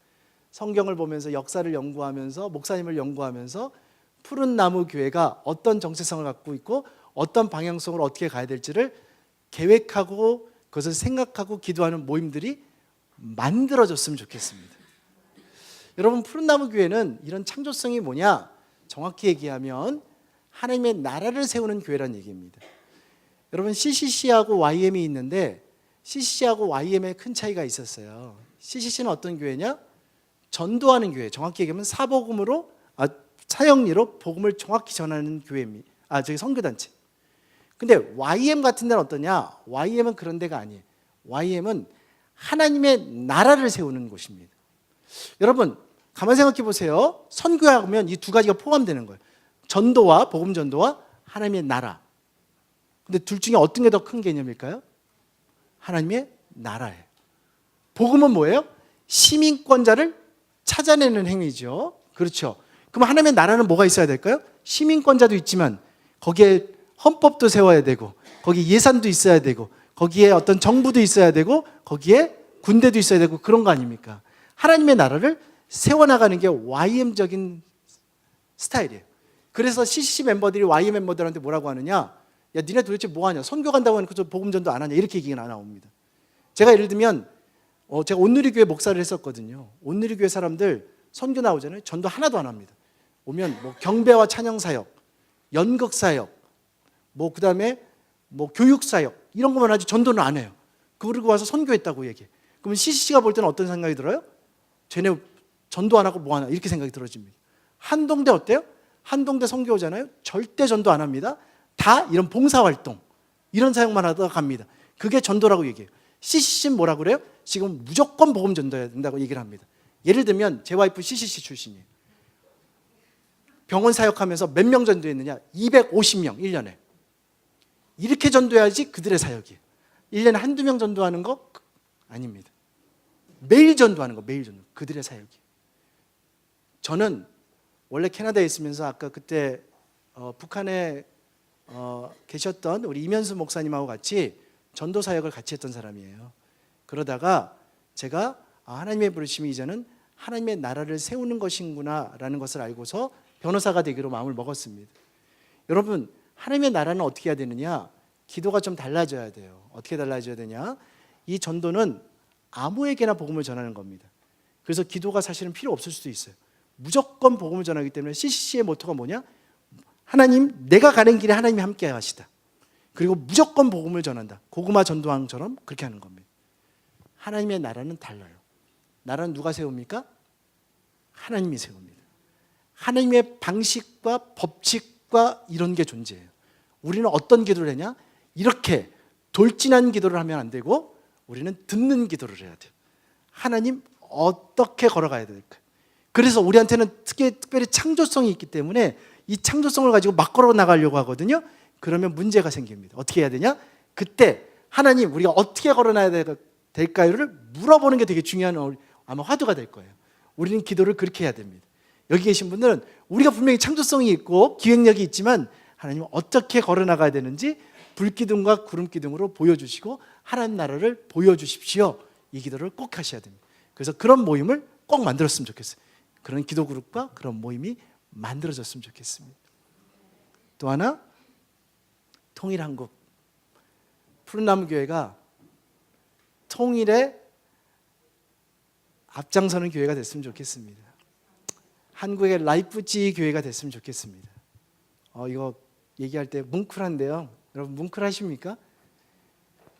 [SPEAKER 1] 성경을 보면서 역사를 연구하면서 목사님을 연구하면서 푸른 나무 교회가 어떤 정체성을 갖고 있고 어떤 방향성으로 어떻게 가야 될지를 계획하고 그것을 생각하고 기도하는 모임들이 만들어졌으면 좋겠습니다. 여러분, 푸른 나무 교회는 이런 창조성이 뭐냐? 정확히 얘기하면 하나님의 나라를 세우는 교회라는 얘기입니다. 여러분, CCC하고 YM이 있는데 CCC하고 YM에 큰 차이가 있었어요. CCC는 어떤 교회냐? 전도하는 교회, 정확히 얘기하면 사복음으로 사형리로 복음을 정확히 전하는 교회입니다. 선교단체. 근데 YM 같은 데는 어떠냐? YM은 그런 데가 아니에요. YM은 하나님의 나라를 세우는 곳입니다. 여러분, 가만 생각해 보세요. 선교하면 이 두 가지가 포함되는 거예요. 전도와 복음 전도와 하나님의 나라. 근데 둘 중에 어떤 게 더 큰 개념일까요? 하나님의 나라예요. 복음은 뭐예요? 시민권자를 찾아내는 행위죠. 그렇죠. 그럼 하나님의 나라는 뭐가 있어야 될까요? 시민권자도 있지만 거기에 헌법도 세워야 되고 거기에 예산도 있어야 되고 거기에 어떤 정부도 있어야 되고 거기에 군대도 있어야 되고 그런 거 아닙니까? 하나님의 나라를 세워나가는 게 YM적인 스타일이에요. 그래서 CCC 멤버들이 YM 멤버들한테 뭐라고 하느냐? 야, 니네 도대체 뭐 하냐? 선교 간다고 하니까 복음전도 안 하냐? 이렇게 얘기가 나옵니다. 제가 예를 들면 제가 온누리교회 목사를 했었거든요. 온누리교회 사람들 선교 나오잖아요. 전도 하나도 안 합니다. 오면 경배와 찬양 사역, 연극 사역, 그다음에 교육 사역 이런 것만 하지 전도는 안 해요. 그리고 와서 선교했다고 얘기해. 그러면 CCC가 볼 때는 어떤 생각이 들어요? 쟤네 전도 안 하고 뭐 하나 이렇게 생각이 들어집니다. 한동대 어때요? 한동대 선교 오잖아요. 절대 전도 안 합니다. 다 이런 봉사활동 이런 사역만 하다가 갑니다. 그게 전도라고 얘기해요. CCC는 뭐라고 그래요? 지금 무조건 복음 전도해야 된다고 얘기를 합니다. 예를 들면 제 와이프 CCC 출신이에요. 병원 사역하면서 몇 명 전도했느냐? 250명 1년에. 이렇게 전도해야지 그들의 사역이에요. 1년에 한두 명 전도하는 거 아닙니다. 매일 전도하는 거, 매일 전도. 그들의 사역이에요. 저는 원래 캐나다에 있으면서 아까 그때 북한에 계셨던 우리 이면수 목사님하고 같이 전도 사역을 같이 했던 사람이에요. 그러다가 제가 하나님의 부르심이 이제는 하나님의 나라를 세우는 것인구나라는 것을 알고서 변호사가 되기로 마음을 먹었습니다. 여러분, 하나님의 나라는 어떻게 해야 되느냐? 기도가 좀 달라져야 돼요. 어떻게 달라져야 되냐? 이 전도는 아무에게나 복음을 전하는 겁니다. 그래서 기도가 사실은 필요 없을 수도 있어요. 무조건 복음을 전하기 때문에 CCC의 모토가 뭐냐? 하나님, 내가 가는 길에 하나님이 함께 하시다. 그리고 무조건 복음을 전한다. 고구마 전도왕처럼 그렇게 하는 겁니다. 하나님의 나라는 달라요. 나라는 누가 세웁니까? 하나님이 세웁니다. 하나님의 방식과 법칙과 이런 게 존재해요. 우리는 어떤 기도를 하냐? 이렇게 돌진한 기도를 하면 안 되고 우리는 듣는 기도를 해야 돼요. 하나님, 어떻게 걸어가야 될까? 그래서 우리한테는 특별히 창조성이 있기 때문에 이 창조성을 가지고 막 걸어 나가려고 하거든요. 그러면 문제가 생깁니다. 어떻게 해야 되냐? 그때 하나님, 우리가 어떻게 걸어놔야 될까요를 물어보는 게 되게 중요한 아마 화두가 될 거예요. 우리는 기도를 그렇게 해야 됩니다. 여기 계신 분들은 우리가 분명히 창조성이 있고 기획력이 있지만 하나님은 어떻게 걸어나가야 되는지 불기둥과 구름기둥으로 보여주시고 하나님 나라를 보여주십시오. 이 기도를 꼭 하셔야 됩니다. 그래서 그런 모임을 꼭 만들었으면 좋겠어요. 그런 기도 그룹과 그런 모임이 만들어졌으면 좋겠습니다. 또 하나, 통일한국. 푸른나무 교회가 통일에 앞장서는 교회가 됐으면 좋겠습니다. 한국의 라이프지 교회가 됐으면 좋겠습니다. 이거 얘기할 때 뭉클한데요. 여러분 뭉클하십니까?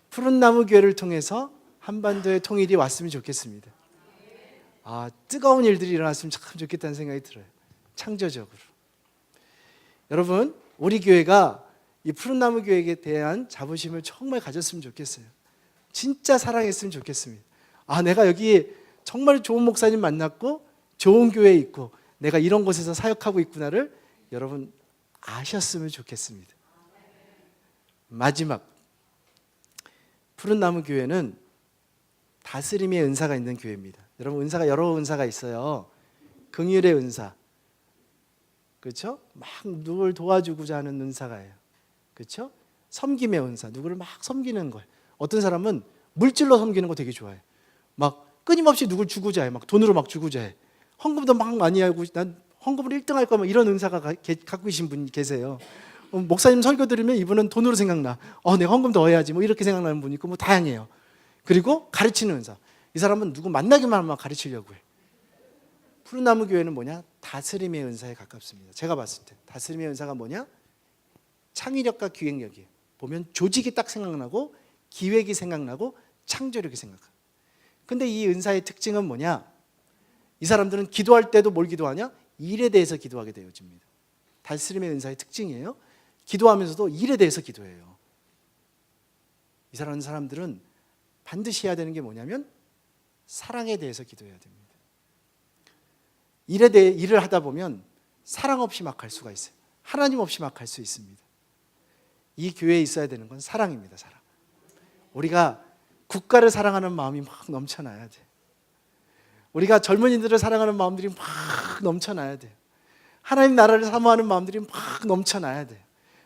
[SPEAKER 1] 푸른나무 교회를 통해서 한반도의 통일이 왔으면 좋겠습니다. 뜨거운 일들이 일어났으면 참 좋겠다는 생각이 들어요. 창조적으로. 여러분, 우리 교회가 이 푸른나무 교회에 대한 자부심을 정말 가졌으면 좋겠어요. 진짜 사랑했으면 좋겠습니다. 내가 여기 정말 좋은 목사님 만났고 좋은 교회에 있고 내가 이런 곳에서 사역하고 있구나를 여러분 아셨으면 좋겠습니다. 마지막, 푸른나무 교회는 다스림의 은사가 있는 교회입니다. 여러분, 은사가 여러 은사가 있어요. 긍휼의 은사, 그렇죠? 막 누굴 도와주고자 하는 은사가예요. 그렇죠? 섬김의 은사, 누구를 막 섬기는 걸. 어떤 사람은 물질로 섬기는 거 되게 좋아해. 막 끊임없이 누굴 주고자 해. 막 돈으로 막 주고자 해. 헌금도 막 많이 하고 난 헌금으로 1등 할 거면 이런 은사가 갖고 계신 분 계세요. 목사님 설교 들으면 이분은 돈으로 생각나. 내가 헌금 더 해야지. 뭐 이렇게 생각나는 분이 있고 뭐 다양해요. 그리고 가르치는 은사. 이 사람은 누구 만나기만 하면 가르치려고 해. 푸른나무 교회는 뭐냐? 다스림의 은사에 가깝습니다. 제가 봤을 때 다스림의 은사가 뭐냐? 창의력과 기획력이에요. 보면 조직이 딱 생각나고 기획이 생각나고 창조력이 생각나요. 근데 이 은사의 특징은 뭐냐? 이 사람들은 기도할 때도 뭘 기도하냐? 일에 대해서 기도하게 되어집니다. 다스림의 은사의 특징이에요. 기도하면서도 일에 대해서 기도해요. 이 사람들은 반드시 해야 되는 게 뭐냐면 사랑에 대해서 기도해야 됩니다. 일을 하다 보면 사랑 없이 막 갈 수가 있어요. 하나님 없이 막 갈 수 있습니다. 이 교회에 있어야 되는 건 사랑입니다. 사랑. 우리가 국가를 사랑하는 마음이 막 넘쳐나야 돼. 우리가 젊은이들을 사랑하는 마음들이 막 넘쳐나야 돼. 하나님 나라를 사모하는 마음들이 막 넘쳐나야 돼.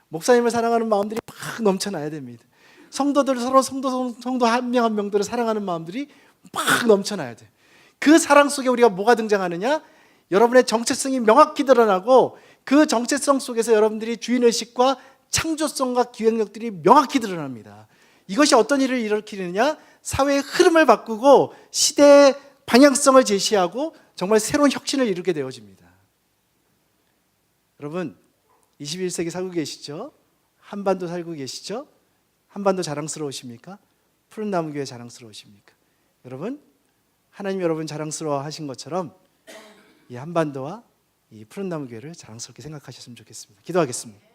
[SPEAKER 1] 목사님을 사랑하는 마음들이 막 넘쳐나야 됩니다. 성도들 서로 성도 한 명 한 명들을 사랑하는 마음들이 막 넘쳐나야 돼. 그 사랑 속에 우리가 뭐가 등장하느냐? 여러분의 정체성이 명확히 드러나고 그 정체성 속에서 여러분들이 주인의식과 창조성과 기획력들이 명확히 드러납니다. 이것이 어떤 일을 일으키느냐? 사회의 흐름을 바꾸고 시대의 방향성을 제시하고 정말 새로운 혁신을 이루게 되어집니다. 여러분, 21세기 살고 계시죠? 한반도 살고 계시죠? 한반도 자랑스러우십니까? 푸른나무 교회 자랑스러우십니까? 여러분, 하나님 여러분 자랑스러워 하신 것처럼 이 한반도와 이 푸른나무 교회를 자랑스럽게 생각하셨으면 좋겠습니다. 기도하겠습니다.